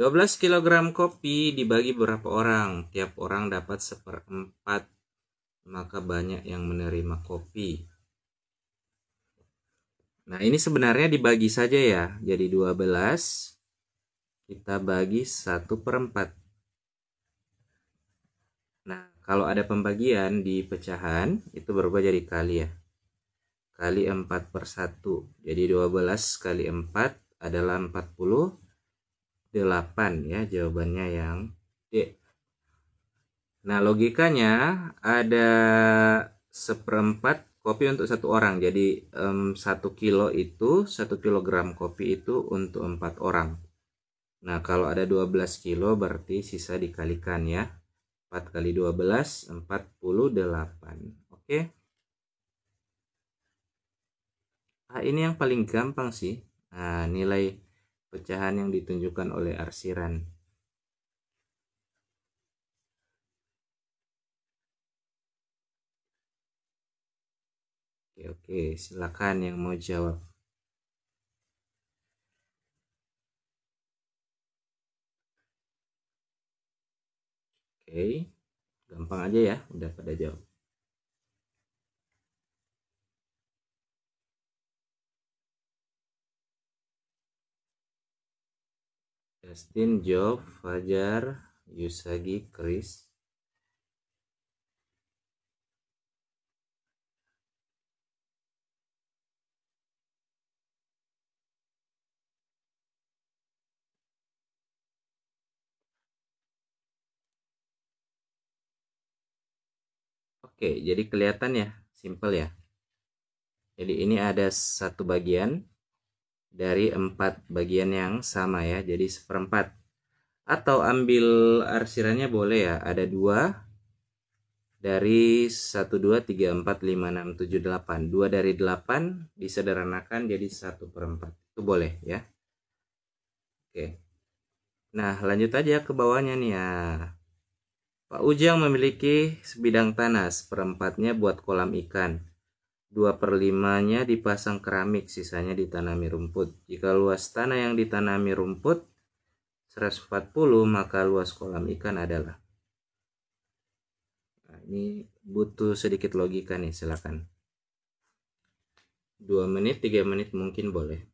12 kg kopi dibagi berapa orang? Tiap orang dapat 1/4. Maka banyak yang menerima kopi. Nah, ini sebenarnya dibagi saja ya. Jadi 12 kita bagi 1/4. Nah, kalau ada pembagian di pecahan itu berubah jadi kali ya. Kali 4/1. Jadi 12 kali 4 adalah 48 ya, jawabannya yang D. Nah, logikanya ada 1/4 kopi untuk 1 orang. Jadi 1 kilo itu 1 kilogram kopi itu untuk 4 orang. Nah, kalau ada 12 kilo berarti sisa dikalikan ya. 4 kali 12 48. Oke. Ini yang paling gampang sih. Nah, nilai pecahan yang ditunjukkan oleh arsiran. Oke, silakan yang mau jawab. Oke, gampang aja ya, udah pada jawab. Justin, Job, Fajar, Yusagi, Chris. Oke, jadi kelihatan ya, simple ya. Jadi ini ada satu bagian dari 4 bagian yang sama ya, jadi 1/4. Atau ambil arsirannya boleh ya, ada 2 dari 1, 2, 3, 4, 5, 6, 7, 8. 2 dari 8 disederhanakan jadi 1/4. Itu boleh ya. Oke. Nah, lanjut aja ke bawahnya nih ya. Pak Ujang memiliki sebidang tanah, 1/4-nya buat kolam ikan. 2/5-nya dipasang keramik, sisanya ditanami rumput. Jika luas tanah yang ditanami rumput 140, maka luas kolam ikan adalah. Nah, ini butuh sedikit logika nih, silakan. 2 menit, 3 menit mungkin boleh.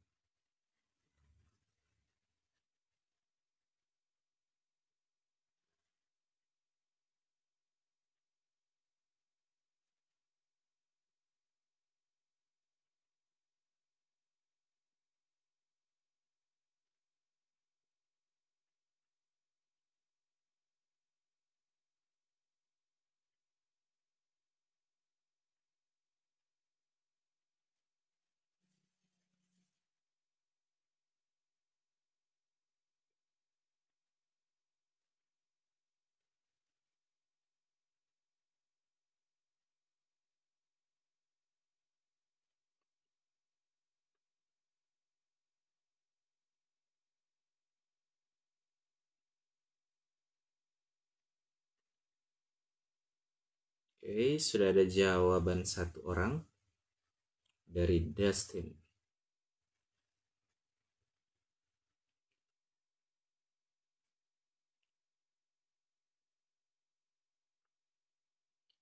Oke, sudah ada jawaban 1 orang dari Dustin.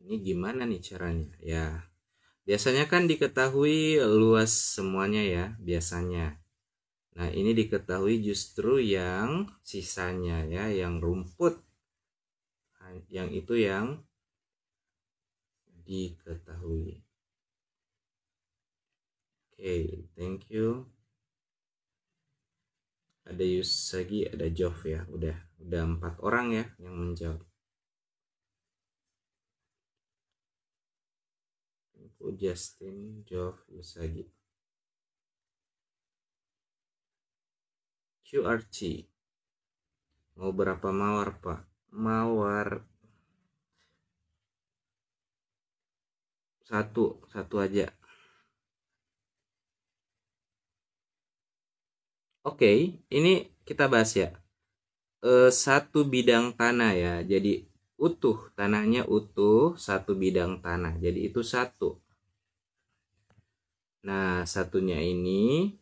Ini gimana nih caranya? Ya, biasanya kan diketahui luas semuanya ya, biasanya. Nah, ini diketahui justru yang sisanya ya, yang rumput. Yang itu yang diketahui. Oke, thank you. Ada Yusagi, ada Jov ya. Udah 4 orang ya yang menjawab. Justin, Jov, Yusagi. QRT. Mau berapa mawar, Pak? Mawar satu aja. Oke, ini kita bahas ya. 1 bidang tanah ya. Jadi utuh, tanahnya utuh 1 bidang tanah. Jadi itu 1. Nah, satunya ini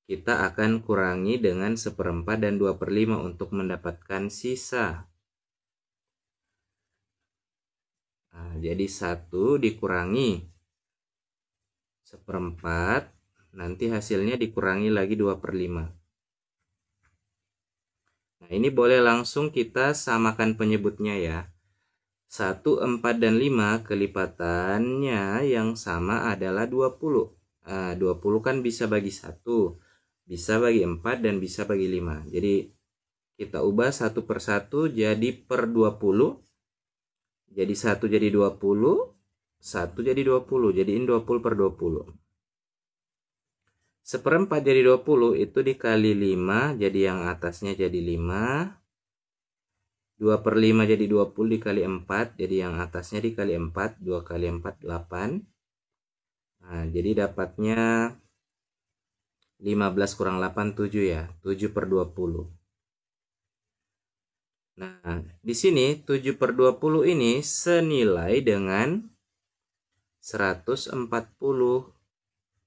kita akan kurangi dengan 1/4 dan 2/5 untuk mendapatkan sisa. Nah, jadi 1 dikurangi 1/4, nanti hasilnya dikurangi lagi 2/5. Nah, ini boleh langsung kita samakan penyebutnya ya. 1, 4, dan 5 kelipatannya yang sama adalah 20. Nah, 20 kan bisa bagi 1, bisa bagi 4, dan bisa bagi 5. Jadi kita ubah 1/1 jadi per 20. Jadi 1 jadi 20, 1 jadi 20, jadiin 20 per 20. Seperempat jadi 20 itu dikali 5, jadi yang atasnya jadi 5. 2 per 5 jadi 20 dikali 4, jadi yang atasnya dikali 4, 2 kali 4, 8. Nah, jadi dapatnya 15 kurang 8, 7 ya, 7 per 20. Nah, di sini 7 per 20 ini senilai dengan 140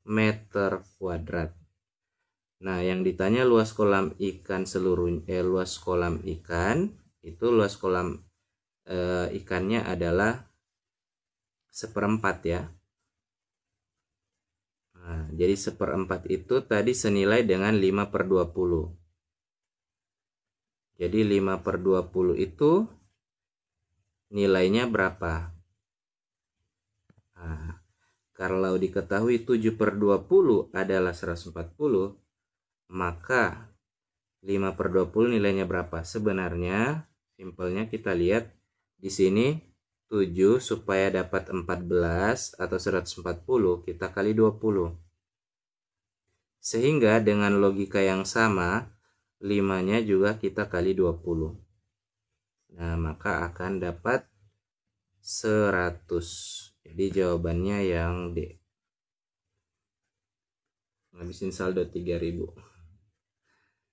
meter kuadrat. Nah, yang ditanya luas kolam ikan luas kolam ikan itu luas kolam ikannya adalah seperempat ya. Nah, jadi seperempat itu tadi senilai dengan 5 per 20. Jadi 5 per 20 itu nilainya berapa? Nah, kalau diketahui 7 per 20 adalah 140, maka 5 per 20 nilainya berapa? Sebenarnya simpelnya kita lihat di sini 7 supaya dapat 14 atau 140 kita kali 20. Sehingga dengan logika yang sama 5-nya juga kita kali 20. Nah, maka akan dapat 100. Jadi jawabannya yang D. Ngabisin saldo 3000.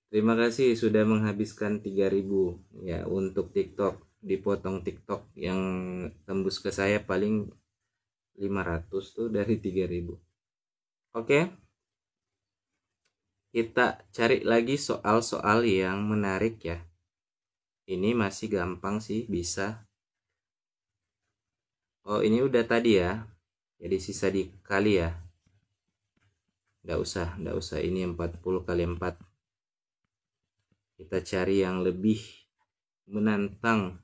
Terima kasih sudah menghabiskan 3000 ya untuk TikTok. Dipotong TikTok yang tembus ke saya paling 500 tuh dari 3000. Oke. Kita cari lagi soal-soal yang menarik ya. Ini masih gampang sih, bisa. Oh, ini udah tadi ya. Jadi sisa dikali ya. Nggak usah. Ini 40 kali 4. Kita cari yang lebih menantang.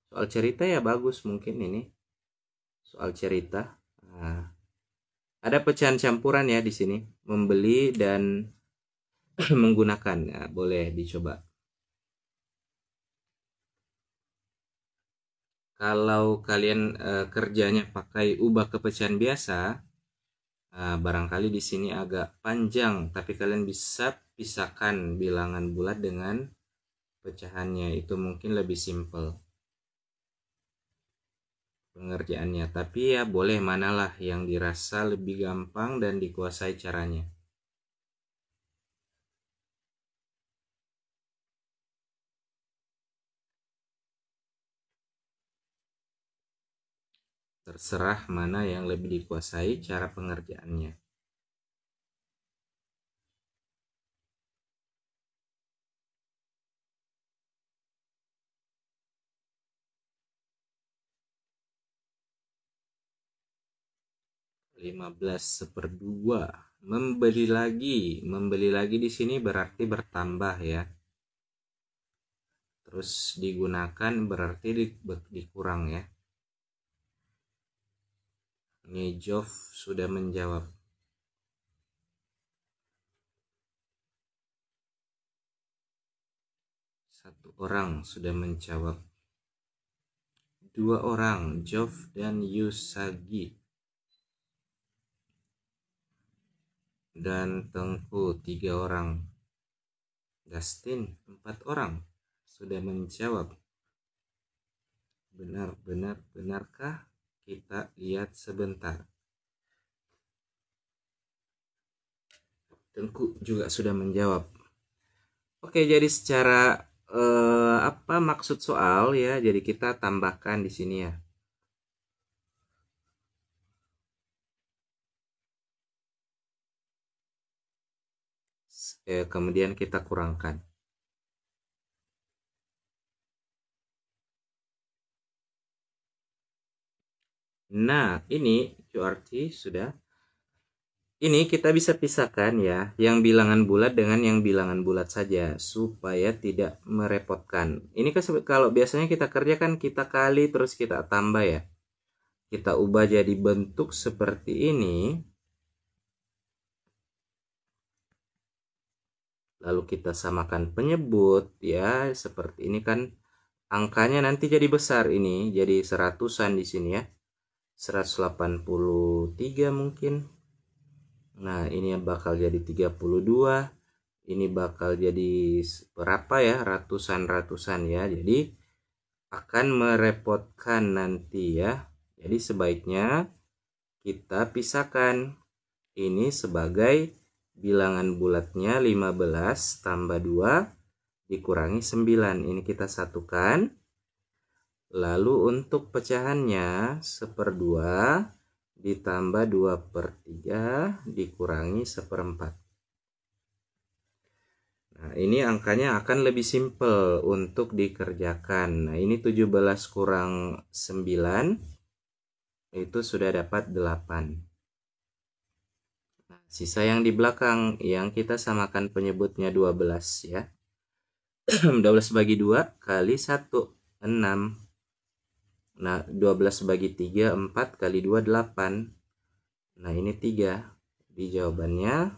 Soal cerita ya bagus mungkin ini. Soal cerita. Nah, ada pecahan campuran ya di sini. Membeli dan menggunakan. Ya, boleh dicoba. Kalau kalian kerjanya pakai ubah ke pecahan biasa, barangkali di sini agak panjang, tapi kalian bisa pisahkan bilangan bulat dengan pecahannya, itu mungkin lebih simpel pengerjaannya. Tapi ya boleh manalah yang dirasa lebih gampang dan dikuasai caranya. Terserah mana yang lebih dikuasai cara pengerjaannya. Lima belas seperdua. Membeli lagi di sini berarti bertambah ya. Terus digunakan berarti dikurang ya. Ini Jov sudah menjawab. Satu orang sudah menjawab. 2 orang, Jov dan Yusagi. Dan Tengku 3 orang. Dustin 4 orang sudah menjawab. Benarkah? Kita lihat sebentar. Tengku juga sudah menjawab. Oke, jadi secara apa maksud soal ya? Jadi kita tambahkan di sini ya. Kemudian kita kurangkan. Nah, ini QRT sudah. Ini kita bisa pisahkan ya, yang bilangan bulat dengan yang bilangan bulat saja supaya tidak merepotkan. Ini kalau biasanya kita kerjakan kita kali terus kita tambah ya. Kita ubah jadi bentuk seperti ini. lalu kita samakan penyebut ya, seperti ini kan angkanya nanti jadi besar, ini jadi seratusan di sini ya, 183 mungkin. Nah, ini bakal jadi 32, ini bakal jadi berapa ya, ratusan-ratusan ya. Jadi akan merepotkan nanti ya. Jadi sebaiknya kita pisahkan ini sebagai bilangan bulatnya 15 tambah 2 dikurangi 9. Ini kita satukan. Lalu untuk pecahannya 1/2 ditambah 2/3 dikurangi 1/4. Nah, ini angkanya akan lebih simpel untuk dikerjakan. Nah, ini 17 kurang 9 itu sudah dapat 8. Nah, sisa yang di belakang yang kita samakan penyebutnya 12 ya. 12 bagi 2 kali 1, 6. Nah, 12 bagi 3, 4 kali 2, 8. Nah, ini 3. Di jawabannya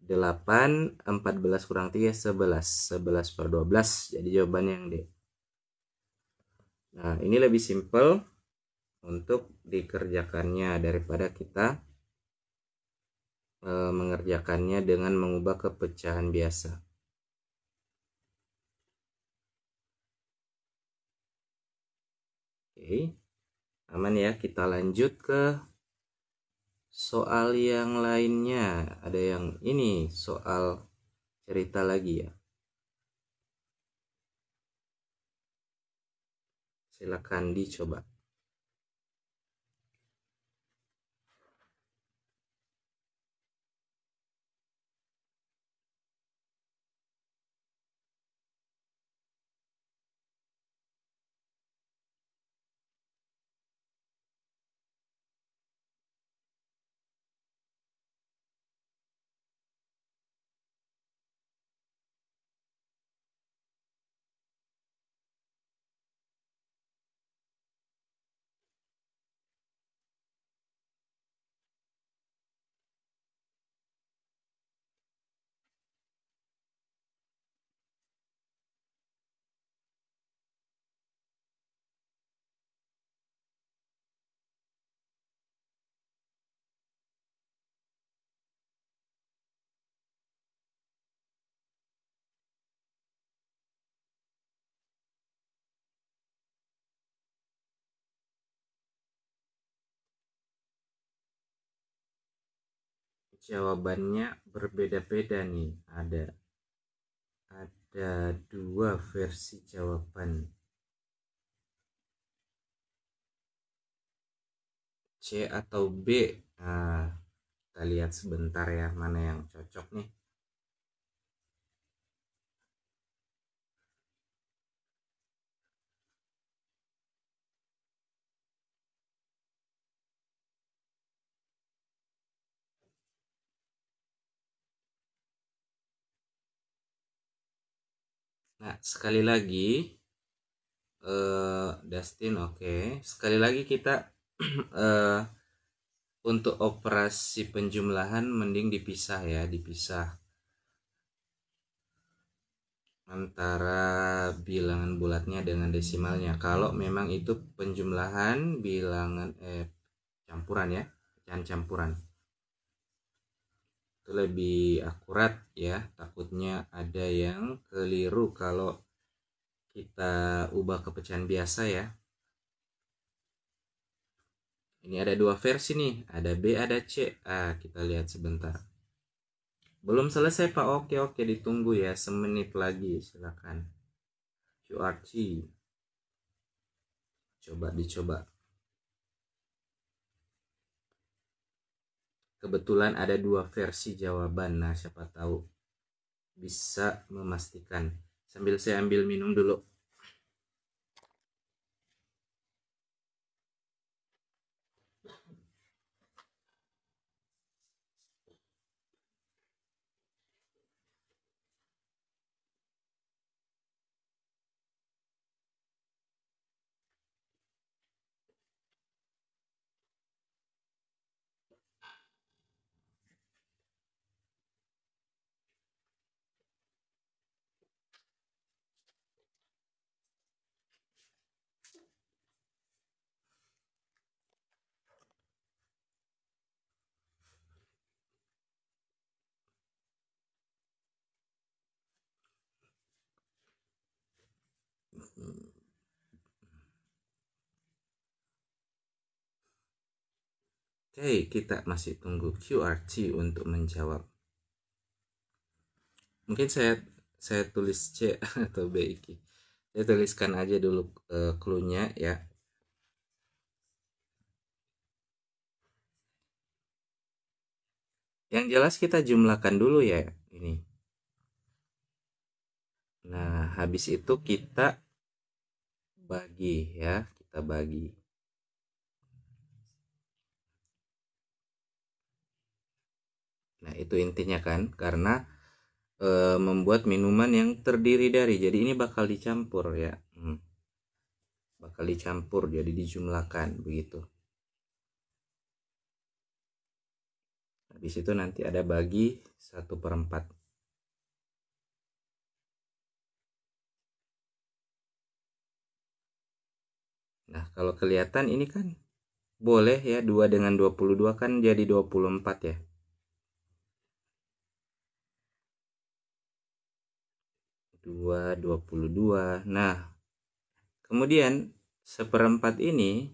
8, 14 kurang 3, 11. 11/12. Jadi jawabannya yang D. Nah, ini lebih simpel untuk dikerjakannya daripada kita mengerjakannya dengan mengubah ke pecahan biasa. Oke, aman ya. Kita lanjut ke soal yang lainnya. Ada yang ini soal cerita lagi ya. Silakan dicoba. Jawabannya berbeda-beda nih. Ada dua versi jawaban. C atau B. Nah, kita lihat sebentar ya mana yang cocok nih. Nah, sekali lagi Dustin, oke. Sekali lagi kita untuk operasi penjumlahan mending dipisah ya, dipisah antara bilangan bulatnya dengan desimalnya. Kalau memang itu penjumlahan bilangan campuran ya, pecahan campuran. Itu lebih akurat ya. Takutnya ada yang keliru kalau kita ubah ke pecahan biasa ya. Ini ada dua versi nih, ada B, ada C. Kita lihat sebentar. Belum selesai Pak. Oke, ditunggu ya, semenit lagi. Silakan. QRT. Coba dicoba. Kebetulan ada dua versi jawaban. Nah, siapa tahu bisa memastikan. Sambil saya ambil minum dulu. Oke, kita masih tunggu QRT untuk menjawab. Mungkin saya tulis C atau B iki. Saya tuliskan aja dulu clue-nya ya. Yang jelas kita jumlahkan dulu ya ini. Nah, habis itu kita bagi ya, kita bagi. Nah, itu intinya kan, karena membuat minuman yang terdiri dari, jadi ini bakal dicampur ya. Bakal dicampur, jadi dijumlahkan begitu. Habis itu nanti ada bagi 1/4. Nah, kalau kelihatan ini kan boleh ya, 2 dengan 22 kan jadi 24 ya. 22. Nah, kemudian 1/4 ini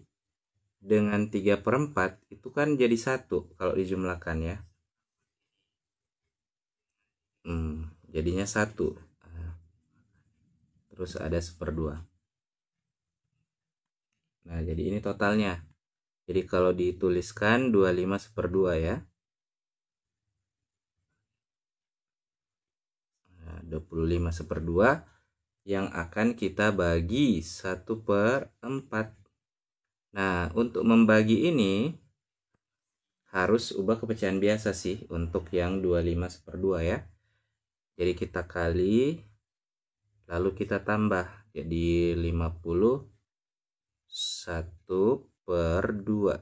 dengan 3/4 itu kan jadi 1 kalau dijumlahkan ya. Jadinya 1. Terus ada 1/2. Nah, jadi ini totalnya. Jadi kalau dituliskan 25 1/2 ya. Nah, 25 1/2 yang akan kita bagi 1/4. Nah, untuk membagi ini harus ubah kepecahan biasa sih untuk yang 25 1/2 ya. Jadi kita kali, lalu kita tambah. Jadi 51/2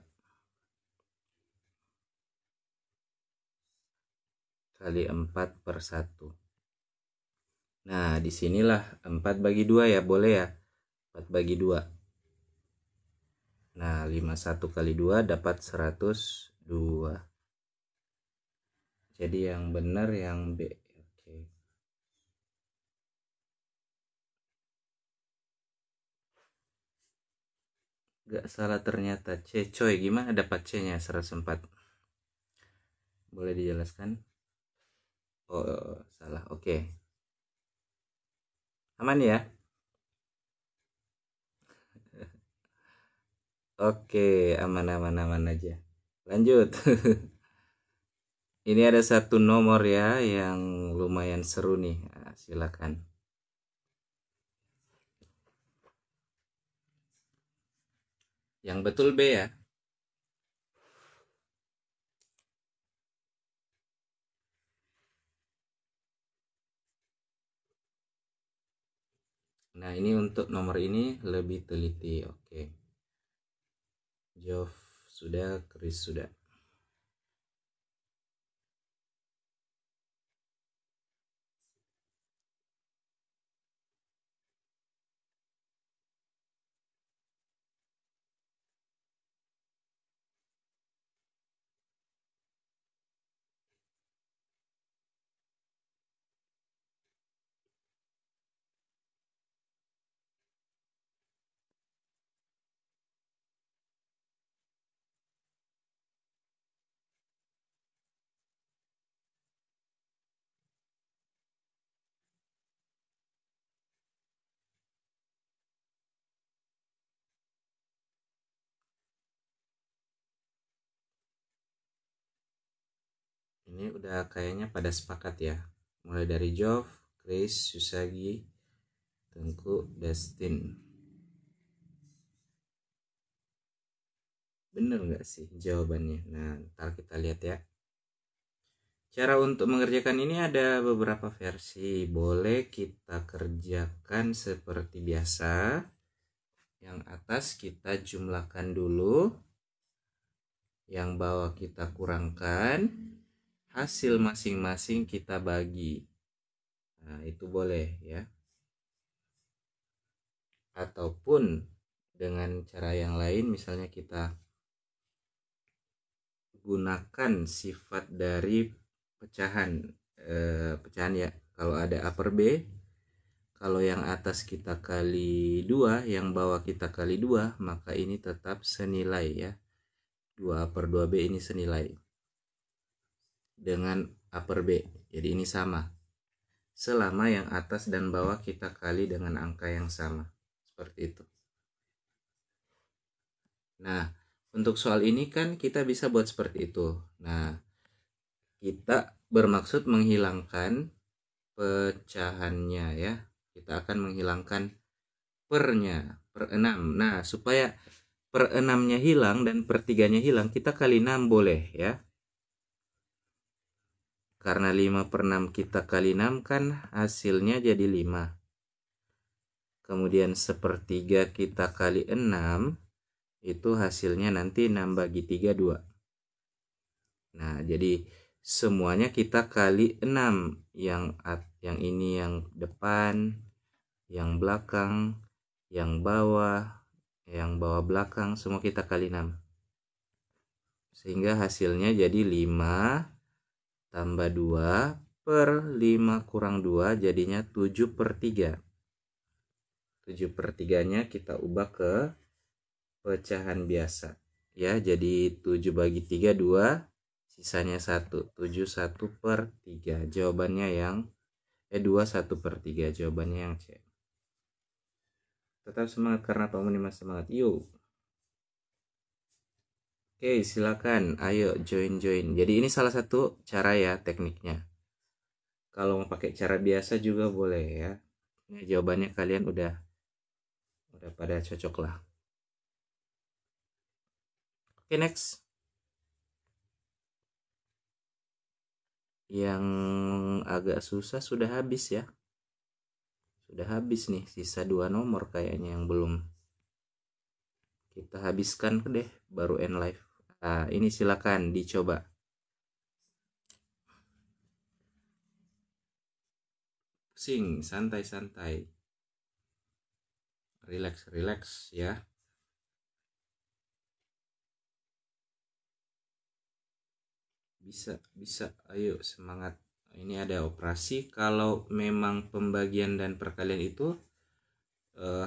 kali 4/1. Nah, disinilah 4 bagi 2 ya, boleh ya. 4 bagi 2. Nah, 51 kali 2 dapat 102. Jadi yang benar yang B. Oke. Gak salah ternyata. C, coy. Gimana dapat C-nya 104? Boleh dijelaskan? Oh, salah. Oke. Aman ya? Oke, aman aja. Lanjut. Ini ada satu nomor ya yang lumayan seru nih. Nah, silakan. Yang betul B ya. Nah, ini untuk nomor ini lebih teliti. Oke. Jov sudah, Chris sudah. Ini udah kayaknya pada sepakat ya. Mulai dari Jov, Chris, Susagi, Tengku, Destin. Bener nggak sih jawabannya? Nah, ntar kita lihat ya. Cara untuk mengerjakan ini ada beberapa versi. Boleh kita kerjakan seperti biasa. Yang atas kita jumlahkan dulu. Yang bawah kita kurangkan. Hasil masing-masing kita bagi. Nah, itu boleh ya. Ataupun dengan cara yang lain, misalnya kita gunakan sifat dari pecahan ya. Kalau ada upper B, Kalau yang atas kita kali 2, yang bawah kita kali 2, maka ini tetap senilai ya. 2A per 2B ini senilai dengan A per B. Jadi ini sama. Selama yang atas dan bawah kita kali dengan angka yang sama. Seperti itu. Nah, untuk soal ini kan kita bisa buat seperti itu. Nah, kita bermaksud menghilangkan pecahannya ya. Kita akan menghilangkan pernya, per 6. Nah, supaya per 6-nya hilang dan per 3-nya hilang, kita kali 6 boleh ya. Karena 5 per 6 kita kali 6 kan hasilnya jadi 5. Kemudian sepertiga kita kali 6, itu hasilnya nanti 6 bagi 3, 2. Nah, jadi semuanya kita kali 6. Yang ini yang depan, yang belakang, yang bawah belakang, semua kita kali 6. Sehingga hasilnya jadi 5 tambah 2 per 5 kurang 2 jadinya 7 per 3. 7 per 3-nya kita ubah ke pecahan biasa. Ya, jadi 7 bagi 3, 2. Sisanya 1. 7 1 per 3. Jawabannya yang 2 1 per 3. Jawabannya yang C. Tetap semangat karena Pak Muni masih semangat. Yuk. Oke, silakan. Ayo join. Jadi ini salah satu cara ya tekniknya. Kalau mau pakai cara biasa juga boleh ya. Ini jawabannya kalian udah pada cocok lah. Oke, next. Yang agak susah sudah habis ya. Sudah habis nih, sisa 2 nomor kayaknya yang belum kita habiskan deh, baru end live. Nah, ini silakan dicoba. Pusing, santai-santai. Relax ya. Bisa. Ayo semangat. Ini ada operasi. Kalau memang pembagian dan perkalian itu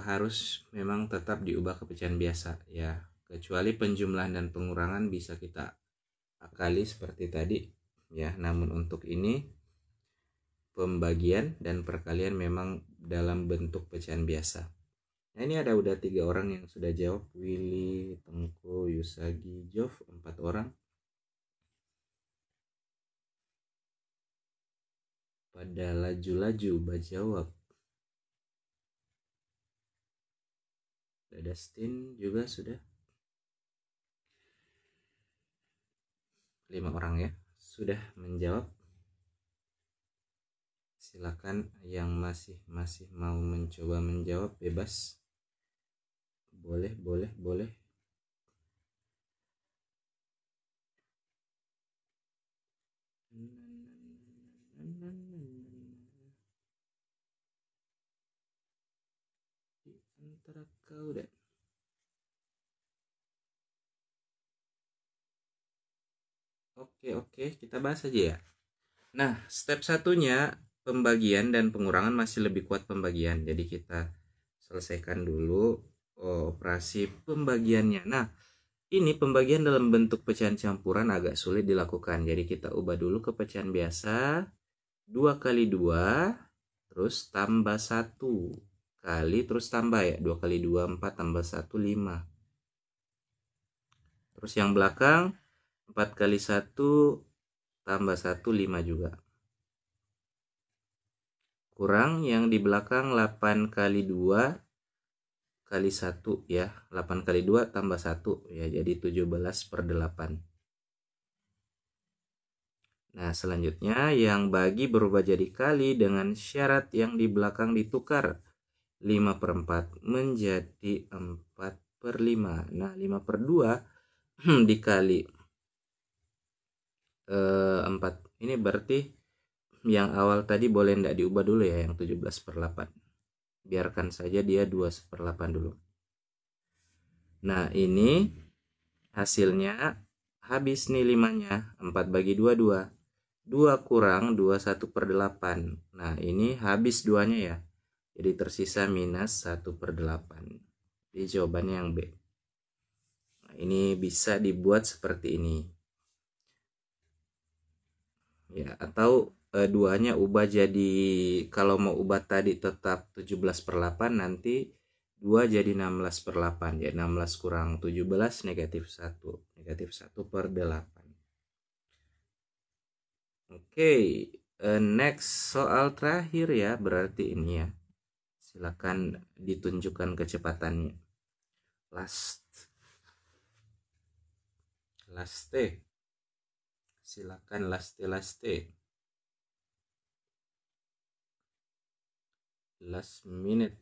harus memang tetap diubah ke pecahan biasa ya. Kecuali penjumlahan dan pengurangan bisa kita akali seperti tadi ya. Namun untuk ini pembagian dan perkalian memang dalam bentuk pecahan biasa. Nah, ini ada udah 3 orang yang sudah jawab. Willy, Tengku, Yusagi, Jov, 4 orang. Pada laju-laju berjawab. Dustin juga sudah. 5 orang ya sudah menjawab. Silakan yang masih mau mencoba menjawab bebas. Boleh. Antara kau dan Oke, kita bahas aja ya. Nah, step satunya pembagian dan pengurangan masih lebih kuat pembagian. Jadi kita selesaikan dulu operasi pembagiannya. Nah, ini pembagian dalam bentuk pecahan campuran agak sulit dilakukan. Jadi kita ubah dulu ke pecahan biasa. 2 kali 2 terus tambah 1 kali terus tambah ya. 2 kali 2 4 tambah 1 5. Terus yang belakang 4 kali 1 tambah 1 5 juga. Kurang yang di belakang 8 kali 2 kali 1 ya. 8 kali 2 tambah 1 ya. Jadi 17 per 8. Nah, selanjutnya yang bagi berubah jadi kali dengan syarat yang di belakang ditukar. 5 per 4 menjadi 4 per 5. Nah, 5 per 2 dikali 4. Ini berarti yang awal tadi boleh tidak diubah dulu ya, yang 17 per 8. Biarkan saja dia 2 per 8 dulu. Nah, ini hasilnya habis nih 5-nya. 4 bagi 2, 2 kurang 21 per 8. Nah, ini habis 2-nya ya. Jadi tersisa minus 1/8. Jadi jawabannya yang B. Nah, ini bisa dibuat seperti ini. Ya, atau duanya ubah jadi, kalau mau ubah tadi tetap 17/8, nanti 2 jadi 16/8. Ya, 16 kurang 17 -1. -1/8. Oke, next soal terakhir ya, berarti ini ya. Silakan ditunjukkan kecepatannya. Last silakan last minute.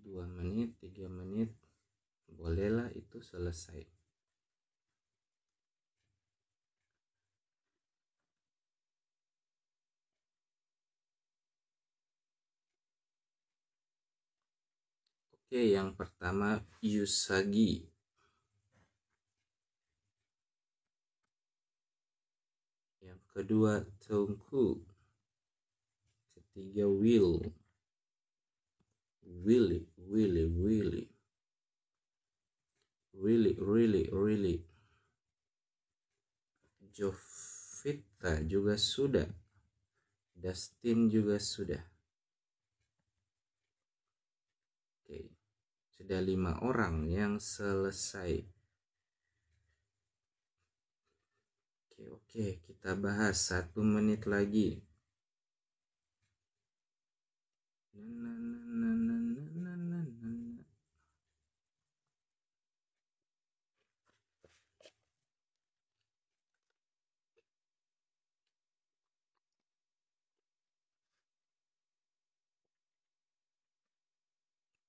Dua menit, 3 menit, bolehlah itu selesai. Oke, yang pertama Usagi. Yang kedua Tungku. Ketiga Willy. Jovita juga sudah. Dustin juga sudah. Oke, sudah 5 orang yang selesai. Oke, kita bahas 1 menit lagi.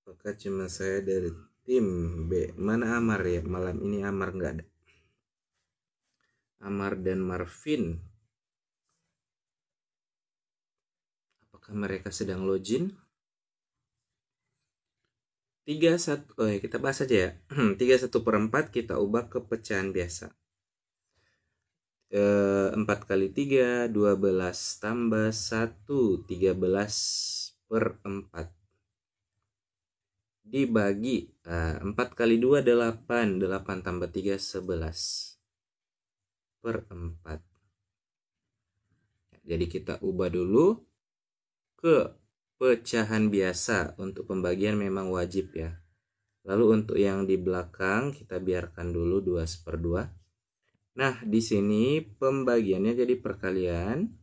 Apakah cuma saya dari tim B? Mana Amar ya? Malam ini Amar nggak ada. Amar dan Marvin. Apakah mereka sedang login? 31, kita bahas aja ya. 31/4 kita ubah ke pecahan biasa. 4 kali 3, 12 tambah 1, 13/4. Dibagi 4 kali 2, 8. 8 tambah 3, 11/4. Jadi kita ubah dulu ke pecahan biasa. Untuk pembagian memang wajib ya. Lalu untuk yang di belakang kita biarkan dulu 2/2. Nah, di sini pembagiannya jadi perkalian.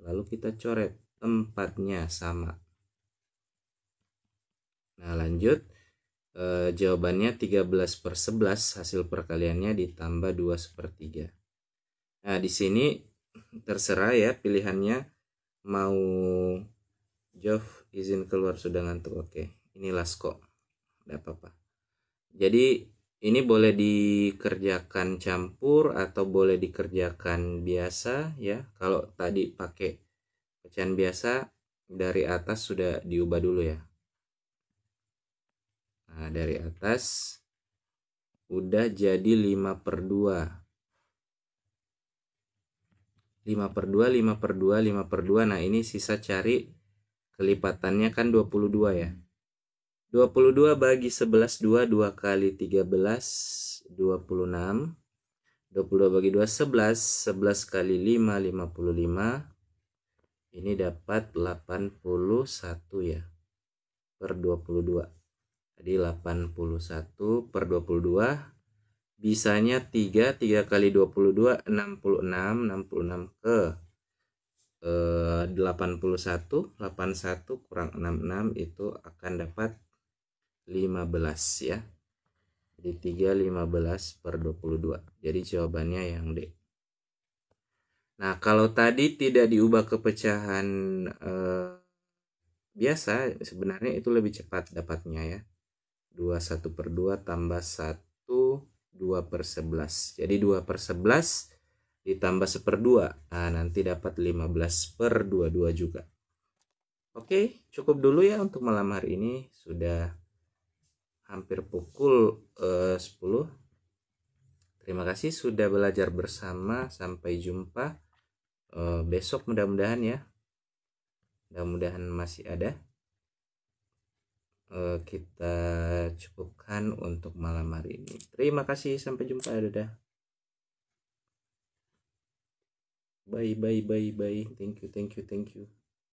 Lalu kita coret tempatnya sama. Nah, lanjut. Jawabannya 13/11, hasil perkaliannya ditambah 2/3. Nah, di sini terserah ya pilihannya, mau Jov izin keluar sudah ngantuk. Oke, ini last kok, tidak apa-apa. Jadi ini boleh dikerjakan campur atau boleh dikerjakan biasa ya. Kalau tadi pakai pecahan biasa, dari atas sudah diubah dulu ya. Nah, dari atas udah jadi 5/2. 5/2, 5/2, 5/2. Nah, ini sisa cari kelipatannya kan 22 ya. 22 bagi 11, 2 kali 13, 26. 22 bagi 2, 11. 11 kali 5, 55. Ini dapat 81 ya, per 22. Jadi 81/22. Bisanya 3 kali 22, 66. 66 ke 81. 81 kurang 66 itu akan dapat 15 ya. Jadi 3 15/22. Jadi jawabannya yang D. Nah, kalau tadi tidak diubah ke pecahan biasa, sebenarnya itu lebih cepat dapatnya ya. 21/2 tambah 1, 2/11. Jadi 2/11 ditambah 1/2. Nah, nanti dapat 15/22 juga. Oke, cukup dulu ya untuk malam hari ini. Sudah hampir pukul 10. Terima kasih sudah belajar bersama. Sampai jumpa besok mudah-mudahan ya. Mudah-mudahan masih ada. Kita cukupkan untuk malam hari ini. Terima kasih, sampai jumpa. Dadah. Bye bye bye bye. Thank you.